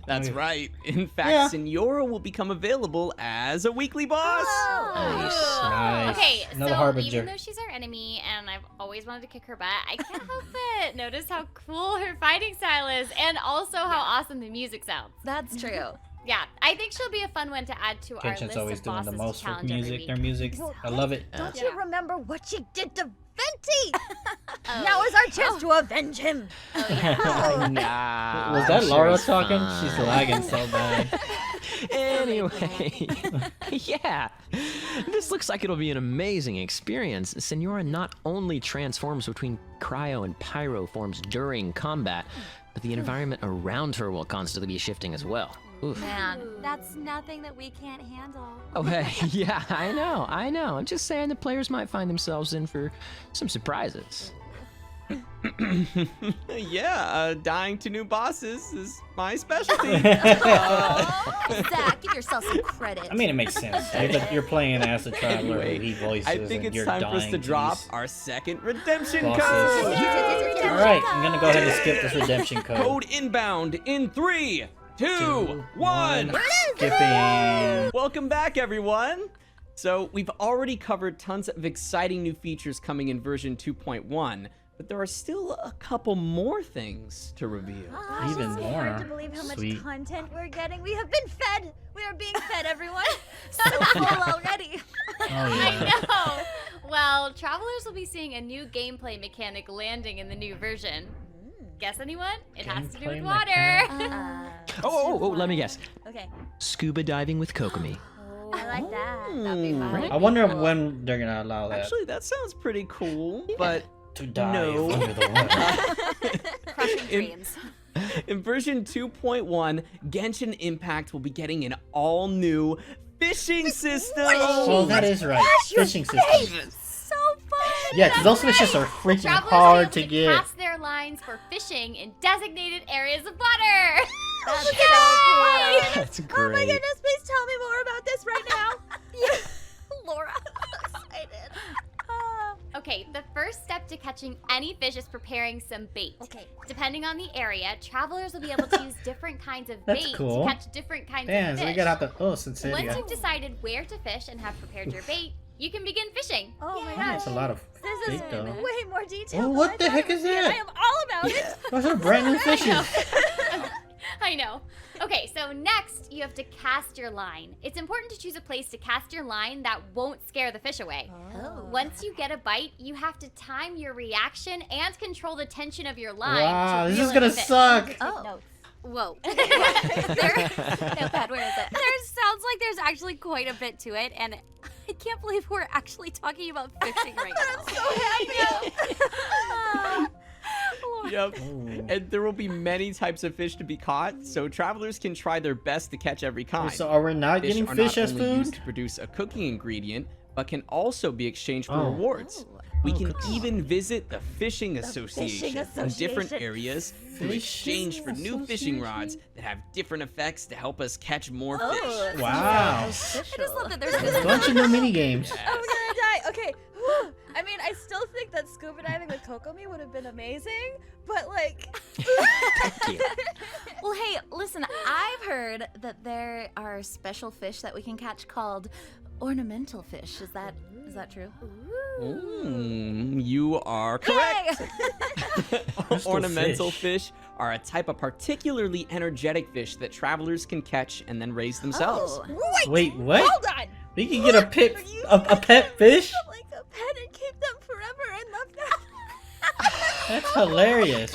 That's right. In fact, Yeah. Senora will become available as a weekly boss. Nice. Okay, Another so harbinger. even though she's our enemy and I've always wanted to kick her butt, I can't help but notice how cool her fighting style is and also how awesome the music sounds. That's true. Yeah, I think she'll be a fun one to add to our Genshin's list always of doing bosses the most to for challenge every music. week. Their music, I love it. Don't Yeah. you remember what she did to Venti? Now is our chance to avenge him. Nah, Was I'm that sure Laura he's talking? fine. She's lagging so bad. Anyway, yeah, this looks like it'll be an amazing experience. Senora not only transforms between cryo and pyro forms during combat, but the environment around her will constantly be shifting as well. Oof. Man. That's nothing that we can't handle. Oh, hey, yeah, I know. I'm just saying the players might find themselves in for some surprises. Yeah, dying to new bosses is my specialty. Zach, give yourself some credit. I mean, it makes sense. You're playing as the traveler who he voices, I think and it's you're time for us dying to drop these our second redemption bosses. code. All right, I'm gonna go ahead and skip this redemption code. Code inbound in 3, 2, 1. Skipping. Welcome back, everyone. So we've already covered tons of exciting new features coming in version 2.1, but there are still a couple more things to reveal. Even It's more. hard to believe how much Sweet. content we're getting. We have been fed. We are being fed, everyone. So full already. Oh, yeah. I know. Well, travelers will be seeing a new gameplay mechanic landing in the new version. Guess anyone? It has to do with Gameplay water. Oh, let me guess. Okay. Scuba diving with Kokomi. I like that. That'd be fun. I wonder when they're gonna allow that. Actually, that sounds pretty cool, but to dive no. under the water. Crushing dreams. In version 2.1, Genshin Impact will be getting an all-new fishing system. Oh, that is right. Fishing system. So fun. Yeah, because those fishes are freaking Travelers hard will to be able get. cast their lines for fishing in designated areas of water. That's so cool. That's Oh my great. goodness, please tell me more about this right now. Laura, I'm excited. Okay, the first step to catching any fish is preparing some bait. Okay. Depending on the area, travelers will be able to use different kinds of That's bait cool. to catch different kinds Damn, of so fish. we gotta have to. Oh, since Once you've decided where to fish and have prepared your bait, you can begin fishing. Oh my That's gosh. a lot of This is bait, though. way more detailed. Oh, than what I the thought heck it is would be, and that? I am all about it. Those are brand new fishes. I know. Okay, so next you have to cast your line. It's important to choose a place to cast your line that won't scare the fish away. Oh. Once you get a bite, you have to time your reaction and control the tension of your line. Wow, to this reel is in gonna the fish. suck. Oh. Whoa. Notepad, where is it? There sounds like there's actually quite a bit to it, and I can't believe we're actually talking about fishing right now. I'm so happy. Yep. And there will be many types of fish to be caught, so travelers can try their best to catch every kind. So are we not getting are fish not as only food? used to produce a cooking ingredient, but can also be exchanged for Oh. rewards. We can even visit the Fishing Association in different Association. areas to Fishing exchange for new fishing rods that have different effects to help us catch more fish. Oh, Wow. I just love that there's A this. bunch of new mini games. I'm gonna die. Okay. Whew. I mean, I still think that scuba diving with Kokomi would have been amazing, but like. Thank you. Well, hey, listen, I've heard that there are special fish that we can catch called ornamental fish. Is that true? You are correct. Crystal Ornamental fish. fish are a type of particularly energetic fish that travelers can catch and then raise themselves. Wait. Wait, what? Hold on. We can get a pet fish? Like a pet and keep them forever and love them. That's hilarious.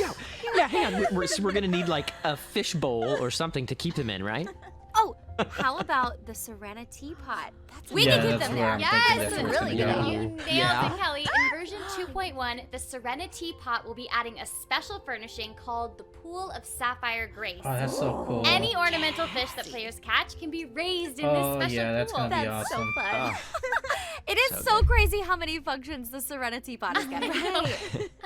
Yeah, hang on. We're gonna need like a fish bowl or something to keep them in, right? Oh, how about the Serenite Pot? We Yeah, can keep that's them where there. I'm Yes, thinking that's where it's really gonna good. go. You nailed Yeah. it, Kelly. In version 2.1, the Serenity Pot will be adding a special furnishing called the Pool of Sapphire Grace. Oh, that's so cool. Any ornamental fish that players catch can be raised in Oh, this special yeah, that's pool. gonna be That's awesome. so fun. It is So so good. crazy how many functions the Serenity Pot is getting. I know,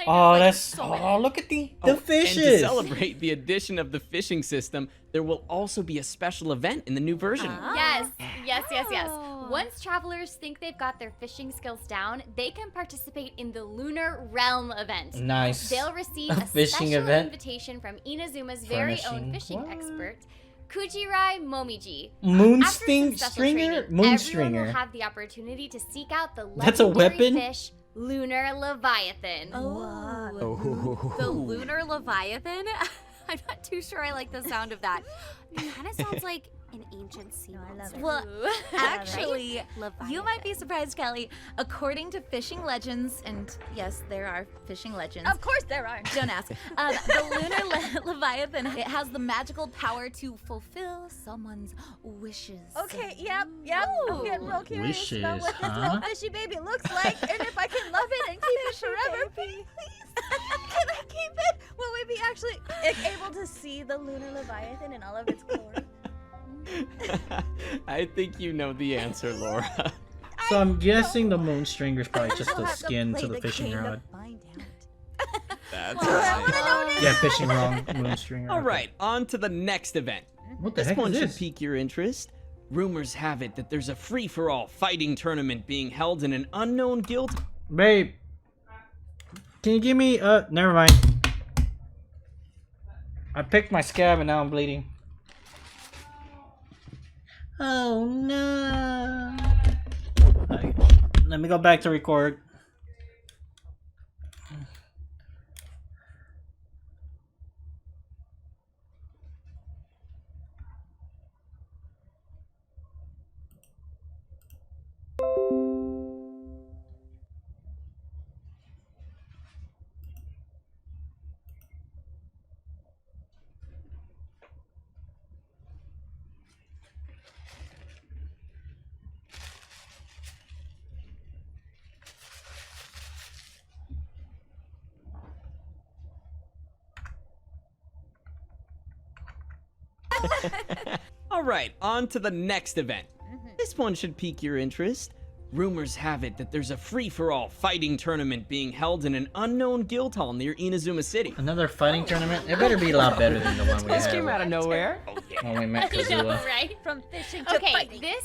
Oh, like, that's so many. oh, look at the And to fishes. celebrate the addition of the fishing system, there will also be a special event in the new version. Yes, yes, yes, yes. Oh. Once travelers think they've got their fishing skills down, they can participate in the Lunar Realm event. Nice. They'll receive A a fishing special event? invitation from Inazuma's very own Furnishing. fishing What? expert, Kujirai Momiji. Moon After some special stringer? training, Moon everyone stringer. will have the opportunity to seek out the That's a legendary weapon? fish, Lunar Leviathan. The Lunar Leviathan? I'm not too sure I like the sound of that. It kind of sounds like in ancient sea monsters. Well, actually, Leviathan. you might be surprised, Kelly. According to fishing legends, and yes, there are fishing legends. Of course there are. Don't ask. The lunar Leviathan, it has the magical power to fulfill someone's wishes. Okay, yep. I'm getting real curious about what this Wishes, little huh? fishy baby looks like, and if I can love it and keep it forever, please. Can I keep it? Will we be actually able to see the lunar Leviathan in all of its glory? I think you know the answer, Laura. So I'm guessing the moon stringer is probably just the skin to the fishing rod. That's Well, I wanna know right. now. Yeah, fishing rod, moon stringer. All right, on to the next event. What the This heck one is should this? pique your interest. Rumors have it that there's a free-for-all fighting tournament being held in an unknown guild. Babe, can you give me, never mind. I picked my scab and now I'm bleeding. Oh no. Okay, let me go back to record. All right, on to the next event. This one should pique your interest. Rumors have it that there's a free-for-all fighting tournament being held in an unknown guild hall near Inazuma City. Another fighting tournament? It better be a lot better than the one we This had came out of nowhere. when we met I know, Kazua. right? From fishing to Okay, fighting. this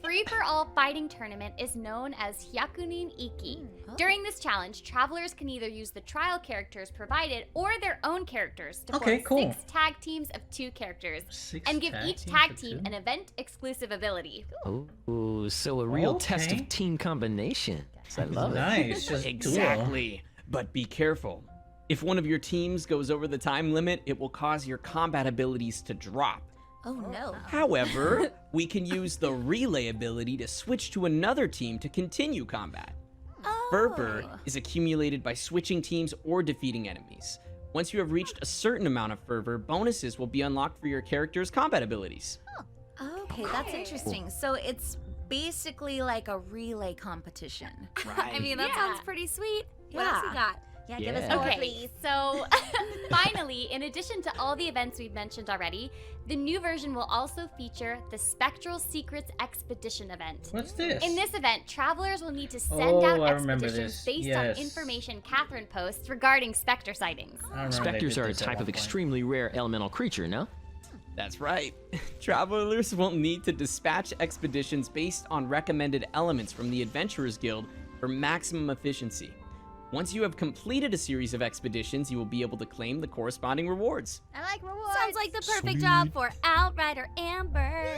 free-for-all fighting tournament is known as Hyakunin Iki. During this challenge, travelers can either use the trial characters provided or their own characters to Okay, form cool. 6 tag teams of 2 characters Six and give tag each teams tag of team 2? an event-exclusive ability. Ooh, so a real test Okay. of team combination. I love Nice, it. just Exactly. But be careful. If one of your teams goes over the time limit, it will cause your combat abilities to drop. Oh no. However, we can use the relay ability to switch to another team to continue combat. Fervor is accumulated by switching teams or defeating enemies. Once you have reached a certain amount of fervor, bonuses will be unlocked for your character's combat abilities. Okay, that's interesting. So it's basically like a relay competition. I mean, that sounds pretty sweet. What else you Yeah. got? Yeah, give us Yeah. more, Okay, please. so finally, in addition to all the events we've mentioned already, the new version will also feature the Spectral Secrets Expedition event. What's this? In this event, travelers will need to send Oh, out I remember expeditions this. based Yes. on information Catherine posts regarding Spectre sightings. I remember they Spectres did are a this at type one of point. extremely rare elemental creature, no? That's right. Travelers will need to dispatch expeditions based on recommended elements from the Adventurers Guild for maximum efficiency. Once you have completed a series of expeditions, you will be able to claim the corresponding rewards. I like rewards. Sounds like the perfect job for Outrider Amber.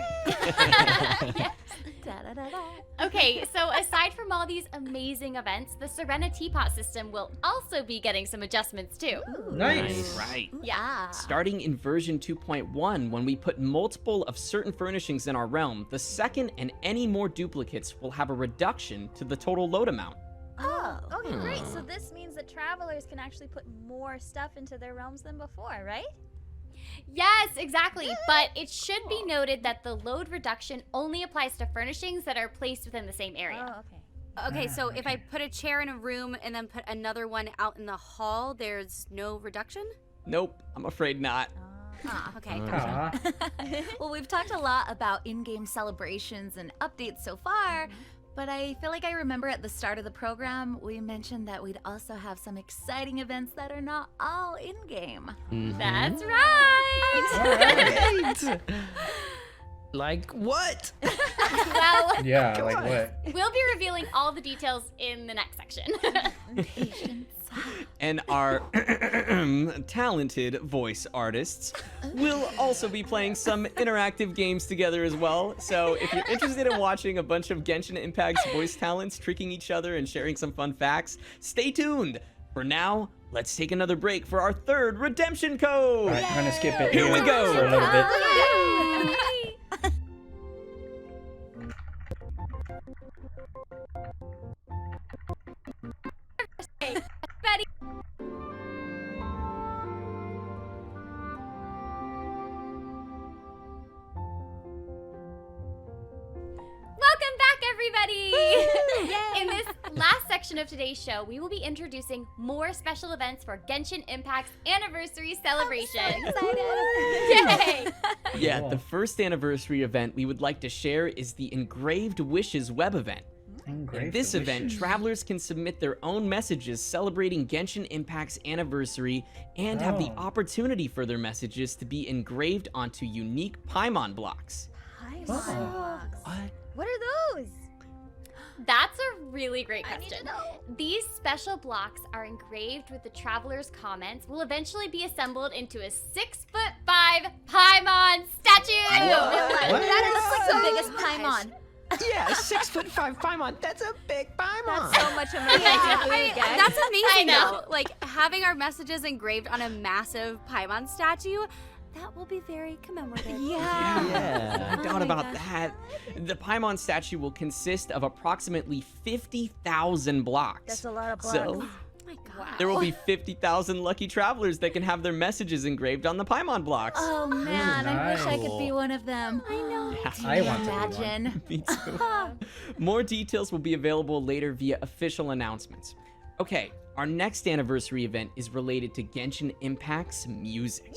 Okay, so aside from all these amazing events, the Serenite Pot system will also be getting some adjustments too. Nice. Right. Yeah. Starting in version 2.1, when we put multiple of certain furnishings in our realm, the second and any more duplicates will have a reduction to the total load amount. Oh, okay, great. So this means that travelers can actually put more stuff into their realms than before, right? Yes, exactly. But it should be noted that the load reduction only applies to furnishings that are placed within the same area. Oh, okay. Okay, so if I put a chair in a room and then put another one out in the hall, there's no reduction? Nope, I'm afraid not. Okay, Aw. Well, we've talked a lot about in-game celebrations and updates so far, but I feel like I remember at the start of the program, we mentioned that we'd also have some exciting events that are not all in-game. That's right. Right. Like what? Well, Yeah, like what? we'll be revealing all the details in the next section. And our talented voice artists will also be playing some interactive games together as well. So if you're interested in watching a bunch of Genshin Impact's voice talents tricking each other and sharing some fun facts, stay tuned. For now, let's take another break for our third redemption code. Alright, I'm gonna skip it Here we go. for a little bit. everybody! In this last section of today's show, we will be introducing more special events for Genshin Impact's anniversary celebration. I'm so excited. Yay! Yeah, the first anniversary event we would like to share is the Engraved Wishes web event. In this event, travelers can submit their own messages celebrating Genshin Impact's anniversary and have the opportunity for their messages to be engraved onto unique Paimon blocks. Paimon blocks? What are those? That's a really great question. I need to know. These special blocks are engraved with the traveler's comments, will eventually be assembled into a 6'5" Paimon statue! That is like the biggest Paimon. Yeah, 6'5" Paimon. That's a big Paimon. That's so much amazing. That's amazing, I know. though. Like, having our messages engraved on a massive Paimon statue, that will be very commemorative. Yeah, no doubt about that. The Paimon statue will consist of approximately 50,000 blocks. That's a lot of blocks. So, Oh my god. there will be 50,000 lucky travelers that can have their messages engraved on the Paimon blocks. Oh man, I wish I could be one of them. I know. Yeah. I want to be one. Imagine. Me too. More details will be available later via official announcements. Okay, our next anniversary event is related to Genshin Impact's music.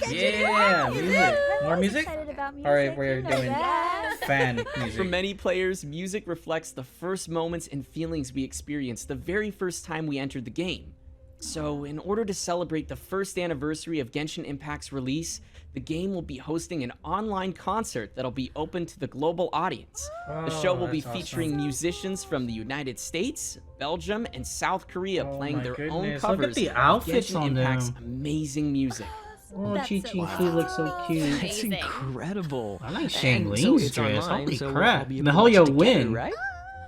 Yeah, music. More I'm music? excited about music. All right, we're you know doing that. fan For music. many players, music reflects the first moments and feelings we experienced the very first time we entered the game. So, in order to celebrate the first anniversary of Genshin Impact's release, the game will be hosting an online concert that'll be open to the global audience. The show will be that's featuring awesome. musicians from the United States, Belgium, and South Korea Oh playing my their own goodness, look at covers the of outfits Genshin on Impact's them. amazing music. Oh, That's Chi so Chi, she looks so cute. That's Amazing. incredible. I like Shane And so Lee's it's dress. online, Holy so we'll crap. all be able to watch Mihoyo together, win. right?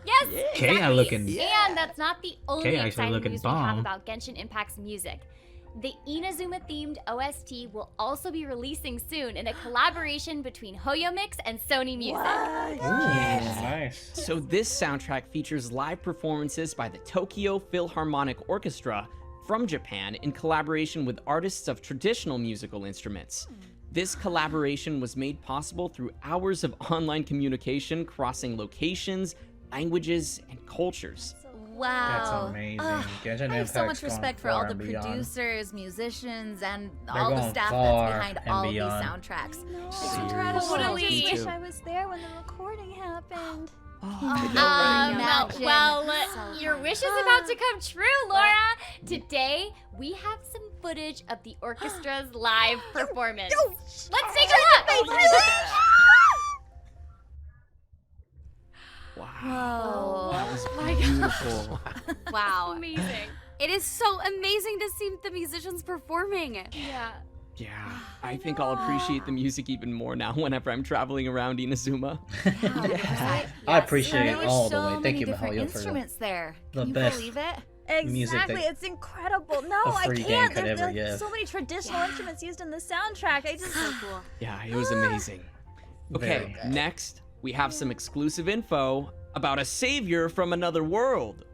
Yes, Kei exactly. looking- And that's not the only Kei actually exciting looking news we have bomb. about Genshin Impact's music. The Inazuma-themed OST will also be releasing soon in a collaboration between Hoyomix and Sony Music. Ooh, nice. So this soundtrack features live performances by the Tokyo Philharmonic Orchestra from Japan in collaboration with artists of traditional musical instruments. This collaboration was made possible through hours of online communication crossing locations, languages, and cultures. Wow. That's amazing. Genshin I have so Impact's much respect for gone all far the and beyond. producers, musicians, and They're all the going staff far that's behind and all beyond. these soundtracks. It's incredible. I Me just wish too. I was there when the recording happened. Imagine. Your wish is about to come true, Laura. Today, we have some footage of the orchestra's live performance. Let's take a look. Wow. That was my God. beautiful. Wow. Amazing. It is so amazing to see the musicians performing. Yeah. Yeah, I think I'll appreciate the music even more now whenever I'm traveling around Inazuma. I appreciate There it were all so the way. many Thank you, different Mihoyo, for instruments there. the Can you best believe it? music Exactly, that it's incredible. No, a I free game can't. could There's ever give. so many traditional instruments used in the soundtrack. I just so cool. Yeah, it was amazing. Okay, next, we have some exclusive info about a savior from another world.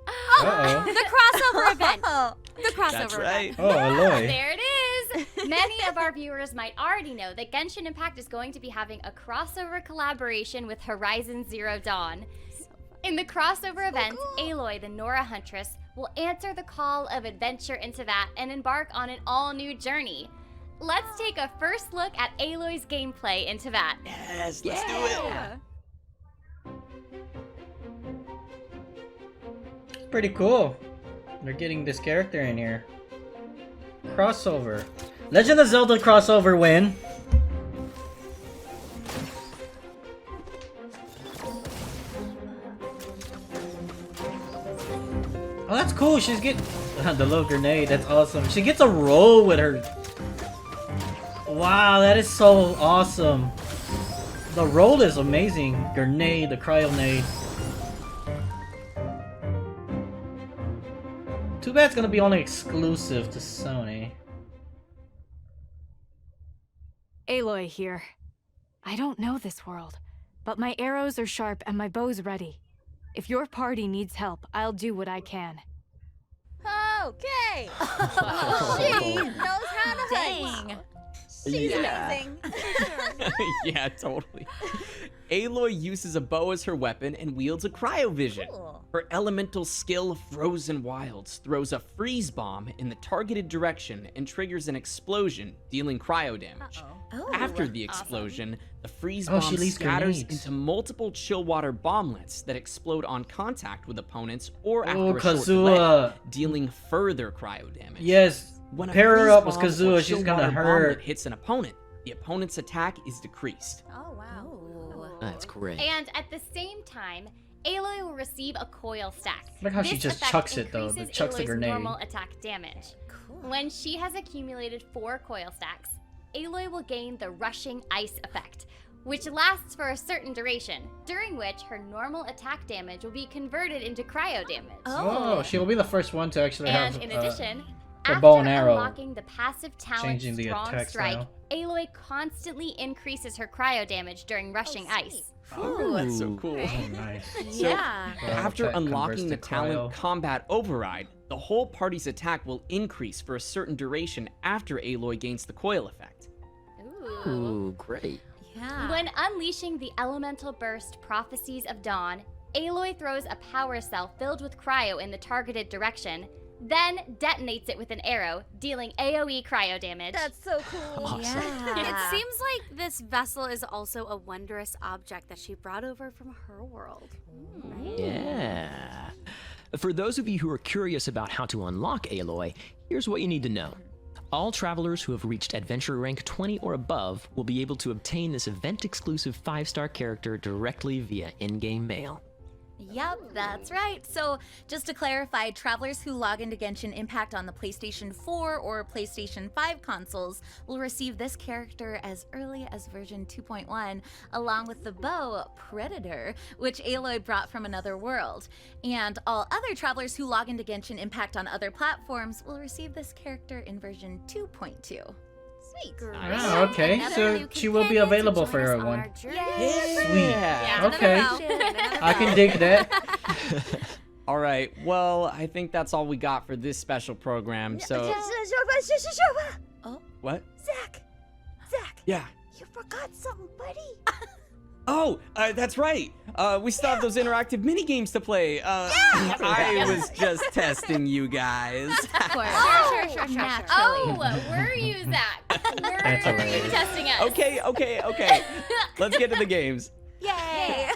Uh-oh. The crossover event. The crossover That's event. right. Oh, Aloy. There it is! Many of our viewers might already know that Genshin Impact is going to be having a crossover collaboration with Horizon Zero Dawn. In the crossover event, Aloy, the Nora Huntress, will answer the call of adventure into that and embark on an all-new journey. Let's take a first look at Aloy's gameplay into that. Yes, let's do it. Pretty cool. They're getting this character in here. Crossover. Legend of Zelda crossover win. Oh, that's cool. She's getting the little grenade. That's awesome. She gets a roll with her. Wow, that is so awesome. The roll is amazing. Grenade, the cryonade. Too bad it's gonna be only exclusive to Sony. Aloy here. I don't know this world, but my arrows are sharp and my bow's ready. If your party needs help, I'll do what I can. Okay. She knows how to Dang. hunt. She's Yeah. amazing. Yeah, totally. Aloy uses a bow as her weapon and wields a cryovision. Cool. Her elemental skill, Frozen Wilds, throws a freeze bomb in the targeted direction and triggers an explosion, dealing cryo damage. Oh, After the explosion, the freeze Oh, bomb she leaves scatters grenades. into multiple chill water bomblets that explode on contact with opponents or after Oh, a short Kazuha. delay, dealing further cryo damage. Yes. When a Pair her freeze up with bomb or Kazuha. chill She's gonna water hurt. bomblet hits an opponent, the opponent's attack is decreased. Oh, wow. That's great. And at the same time, Aloy will receive a coil stack. Look how she This just effect chucks it, though. increases Chucks the Aloy's grenade. normal attack damage. When she has accumulated 4 coil stacks, Aloy will gain the Rushing Ice effect, which lasts for a certain duration, during which her normal attack damage will be converted into cryo damage. Oh, she will be the first one to actually And have in addition, her after bow and arrow. unlocking the passive talent Changing the Strong attack Strike, style. Aloy constantly increases her cryo damage during Rushing Ice. Oh, that's so cool. Oh, nice. So, Yeah. after Attack unlocking the converts to talent cryo. Combat Override, the whole party's attack will increase for a certain duration after Aloy gains the coil effect. Ooh, great. When unleashing the Elemental Burst Prophecies of Dawn, Aloy throws a power cell filled with cryo in the targeted direction, then detonates it with an arrow, dealing AoE cryo damage. That's so cool. Awesome. It seems like this vessel is also a wondrous object that she brought over from her world. Right? Yeah. For those of you who are curious about how to unlock Aloy, here's what you need to know. All travelers who have reached adventure rank 20 or above will be able to obtain this event-exclusive 5-star character directly via in-game mail. Yep, that's right. So, just to clarify, travelers who log into Genshin Impact on the PlayStation 4 or PlayStation 5 consoles will receive this character as early as version 2.1, along with the bow Predator, which Aloy brought from another world. And all other travelers who log into Genshin Impact on other platforms will receive this character in version 2.2. Sweet. Oh, okay. So she will be available for everyone. Sweet. Okay. I can dig that. All right, well, I think that's all we got for this special program, so... Oh, What? Zach! Yeah. You forgot something, buddy. Oh, that's right. We still have those interactive mini games to play. I was just testing you guys. Sure. Naturally. Oh, were you, Zach? Were That's you hilarious. testing us? Okay. Let's get to the games. Yay!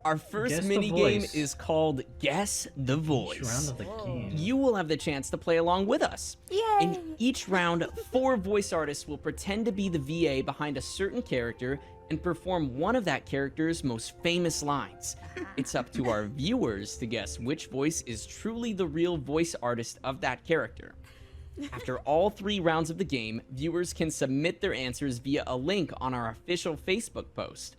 Our first Guess the mini game voice. is called Guess the Each Voice. round of the game. You will have the chance to play along with us. Yay! In each round, 4 voice artists will pretend to be the VA behind a certain character and perform one of that character's most famous lines. It's up to our viewers to guess which voice is truly the real voice artist of that character. After all 3 rounds of the game, viewers can submit their answers via a link on our official Facebook post.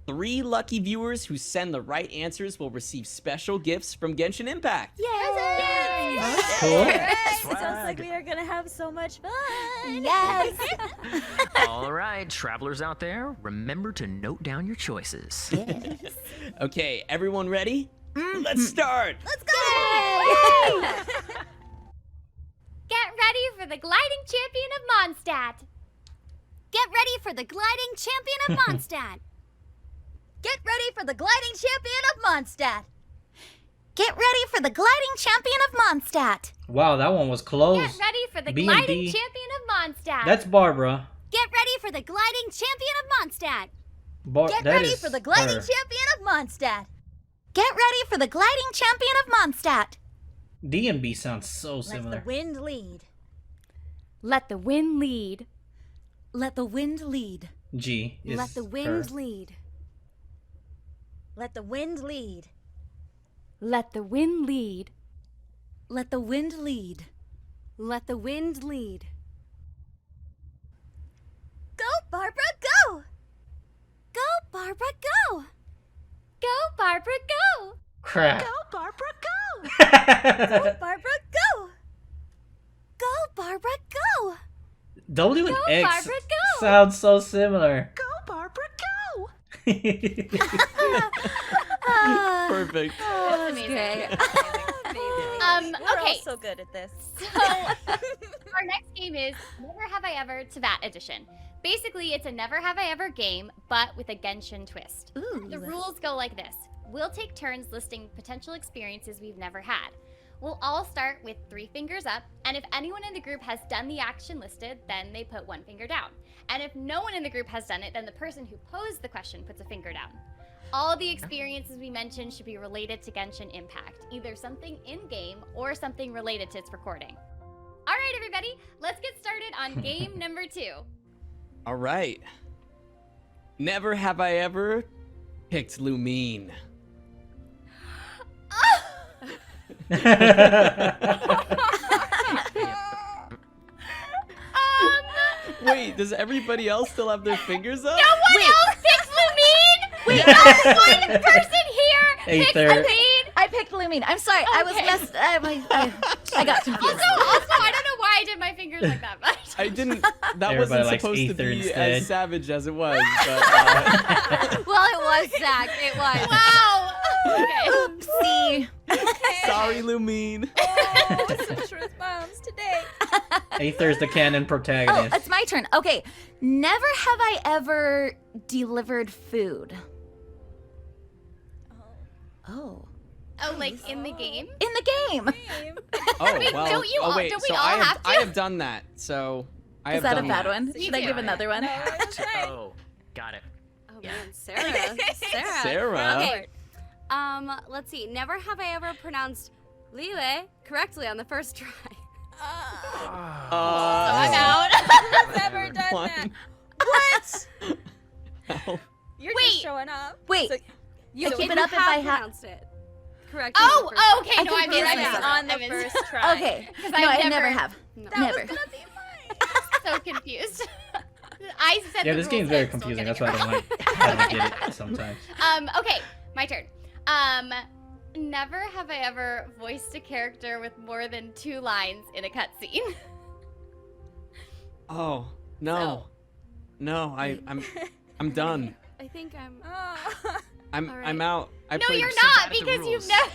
3 lucky viewers who send the right answers will receive special gifts from Genshin Impact. Yay! That's cool. It sounds like we are gonna have so much fun. Yes. All right, travelers out there, remember to note down your choices. Okay, everyone ready? Let's start! Let's go! Get ready for the gliding champion of Mondstadt. Get ready for the gliding champion of Mondstadt. Get ready for the gliding champion of Mondstadt. Get ready for the gliding champion of Mondstadt. Wow, that one was close. Get ready for the B&D. gliding champion of Mondstadt. That's Barbara. Get ready for the gliding champion of Mondstadt. Get ready for the gliding champion of Mondstadt. Get ready for the gliding champion of Mondstadt. D and B sounds so Let similar. the wind lead. Let the wind lead. Let the wind lead. G is Let the wind her. lead. Let the wind lead. Let the wind lead. Let the wind lead. Let the wind lead. Go, Barbara, go! Go, Barbara, go! Go, Barbara, go! Crap. Barbara, go! W Barbara, go! Go, Barbara, go! and Go, X Barbara, go! sound so similar. Go, Barbara, go! Perfect. That's amazing. We're all Okay. so good at this. So, our next game is Never Have I Ever Teyvat Edition. Basically, it's a Never Have I Ever game, but with a Genshin twist. Ooh. The rules go like this. We'll take turns listing potential experiences we've never had. We'll all start with 3 fingers up, and if anyone in the group has done the action listed, then they put 1 finger down. And if no one in the group has done it, then the person who posed the question puts a finger down. All the experiences we mentioned should be related to Genshin Impact, either something in-game or something related to its recording. All right, everybody, let's get started on game number 2. All right. Never have I ever picked Lumine. Wait, does everybody else still have their fingers up? No one else picks Lumine! Wait, no one person here picks Aether. Lumine! I picked Lumine. I'm sorry. I was messed. I got confused. Also, I don't know why I did my fingers like that, but I didn't. That Everybody wasn't likes supposed to Aether be instead. as savage as it was. But, Well, it was, Zach. It was. Wow! Okay. Oopsie. sorry, Lumine. Oh, some truth bombs today. Aether's the canon Oh, protagonist. it's my turn. Okay. Never have I ever delivered food. Oh. Oh, like in the game? In the game. Oh Wait, well. don't you oh all- wait. don't we so all have to? I have done that. So I Is have that a done bad that. one? Me Should I too. give another one? Oh, got it. Oh man, Sarah. Sarah. Okay. Let's see. Never have I ever pronounced Lile correctly on the first try. I'm out. Who's ever done One. that? What? Hell. You're Wait. just showing up. Wait. So, You so keep if it you up if I have. pronounced it correctly. Oh, on the first okay. I No, I think mean, this I is missed on I the missed- first try. Okay. 'Cause No, I've I never have. No. That Never. was gonna be mine. so confused. I said Yeah, the this game's rules very and I'm still confusing. That's getting why I it don't like. I don't get it sometimes. Okay, my turn. Never have I ever voiced a character with more than 2 lines in a cutscene. Oh no. No, I'm done. I think I'm. I'm All right. I'm out. I No, played you're so not bad at the because you've rules. never.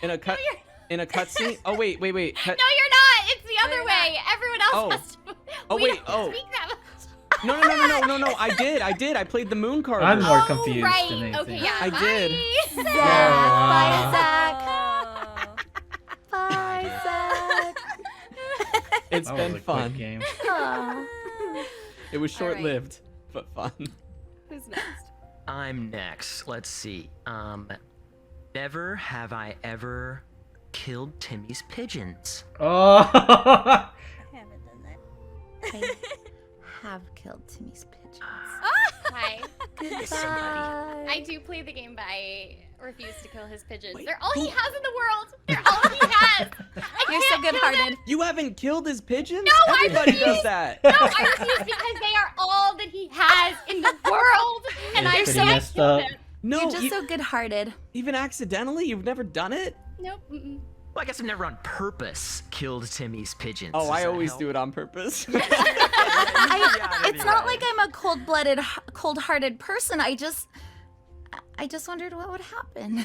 in a cut in a cutscene. Oh wait. No, you're not. It's the other you're way. Everyone else Oh. has to. Oh, we wait, don't oh. speak that much. No. I did. I played the moon card. I'm more Oh, confused right. than anything. Okay, yeah. I bye. did. Zach. Bye, Zach. It's That been was a fun. quick game. Aw. It was All right. short-lived, but fun. Who's next? I'm next. Let's see. Never have I ever killed Timmy's pigeons. Oh. I haven't done that. I have killed Timmy's pigeons. Hi. Goodbye. I do play the game, but I refuse to kill his pigeons. Wait, They're all he who- has in the world. They're all he has. I You're so can't kill good-hearted. them. You haven't killed his pigeons? No, I Everybody does refuse. that. No, I refuse because they are all that he has in the world, and It's I pretty can't messed kill up. them. No, You're just e- so good-hearted. even accidentally, you've never done it? Nope. Mm-mm. Well, I guess I've never on purpose killed Timmy's pigeons. Oh, Does I that always help? do it on purpose. It's not like I'm a cold-hearted person. I just wondered what would happen. You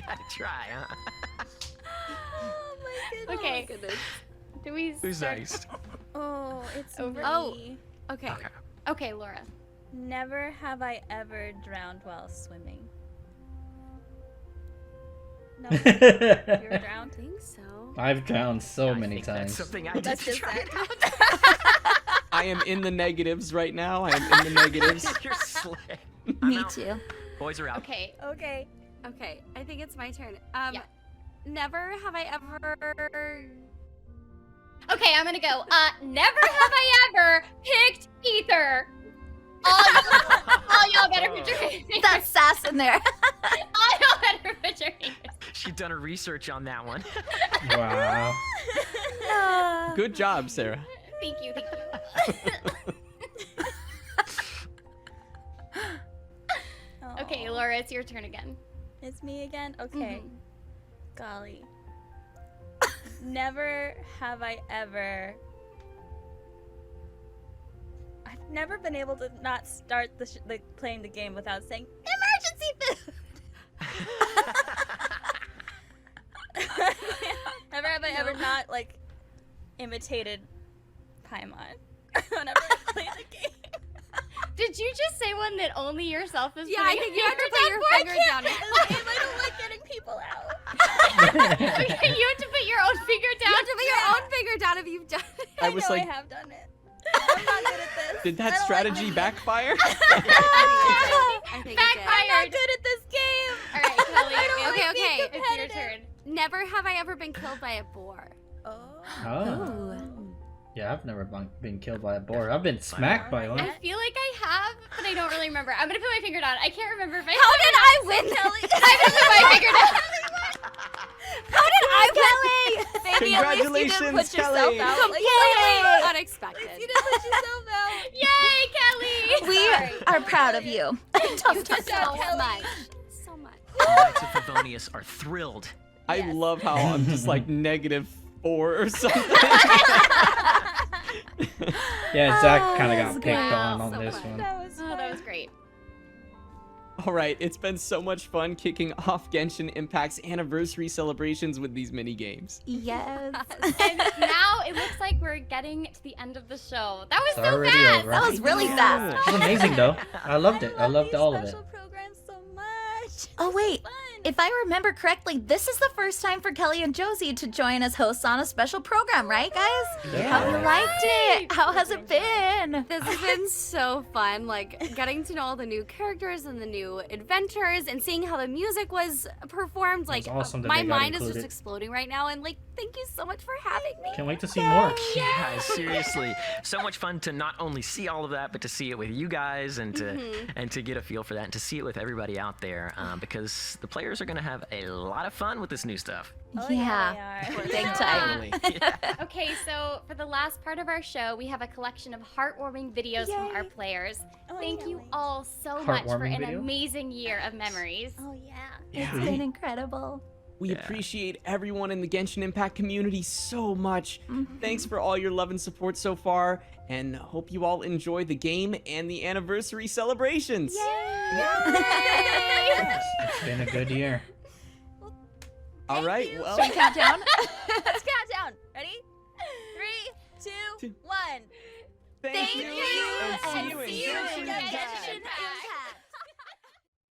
gotta try, huh? Okay. Goodness. Do we Who's start? next? Oh, it's Over. me. Okay. Okay. Okay, Laura. Never have I ever drowned while swimming. No, you're drowned. I think so. I've drowned so I many think that's times. something I did That's to just try that. it out. I am in the negatives right now. I am in the negatives. You're slick. I'm Me out. too. Boys are out. Okay. Okay. Okay. I think it's my turn. Yeah. Never have I ever. Okay, I'm gonna go. Never have I ever picked Ether. All y'all better put your fingers. That's sass in there. All y'all better put your fingers. She'd done her research on that one. Wow. Good job, Sarah. Thank you. Okay, Aw. Laura, it's your turn again. It's me again? Okay. Mhm. Golly. Never have I ever. I've never been able to not start playing the game without saying emergency food. have I ever not like imitated Paimon whenever I play the game? Did you just say one that only yourself is Yeah, I think you have to put your finger down. I don't like getting people out. Okay, you have to put your own finger down. You have to put your own finger down if you've done it. I was like, I have done it. I'm not good at this. did that strategy backfire? I think Backfired. I'm not good at this game. All right, Kelly. Okay, It's your turn. Never have I ever been killed by a boar. Oh. Yeah, I've never been killed by a boar. I've been smacked by one. I feel like I have, but I don't really remember. I'm gonna put my finger down. I can't remember if I. How did I win, Kelly? I'm gonna put my finger down. How did I win? Maybe at least you didn't Congratulations, put yourself Kelly. out. Completely unexpected. You didn't put yourself out. Yay, Kelly! We are proud of you. Good job, Kelly. So much. The Knights of Favonius are thrilled. I love how I'm just like -4 or something. Yeah, Zach kind of got that's picked great. on So this fun. one. That was great. All right, it's been so much fun kicking off Genshin Impact's anniversary celebrations with these mini games. Yes. And now it looks like we're getting to the end of the show. That was It's so already fast. over. That was really fast. It was amazing though. I loved it. I loved all of it. Special programs so much. Oh, wait. If I remember correctly, this is the first time for Kelly and Josie to join as hosts on a special program, right, guys? Yeah. How have you liked it? How has it been? This has been so fun, like getting to know all the new characters and the new adventures and seeing how the music was performed. Like awesome that my they got mind is included. just exploding right now, and like thank you so much for having me. Can't wait to see more. Yeah, seriously. So much fun to not only see all of that, but to see it with you guys and to get a feel for that and to see it with everybody out there because the players are going to have a lot of fun with this new stuff. Oh, Yeah. they are. Big time. Okay, so for the last part of our show, we have a collection of heartwarming videos from our players. Thank you all so much for Heartwarming an video? amazing year of memories. Oh, yeah. It's been incredible. We appreciate everyone in the Genshin Impact community so much. Thanks for all your love and support so far, and hope you all enjoy the game and the anniversary celebrations. It's been a good year. All right, well, Should we count down? Let's count down. Ready? 3, 2, 1. thank you, and see you in Genshin Genshin Impact. Impact.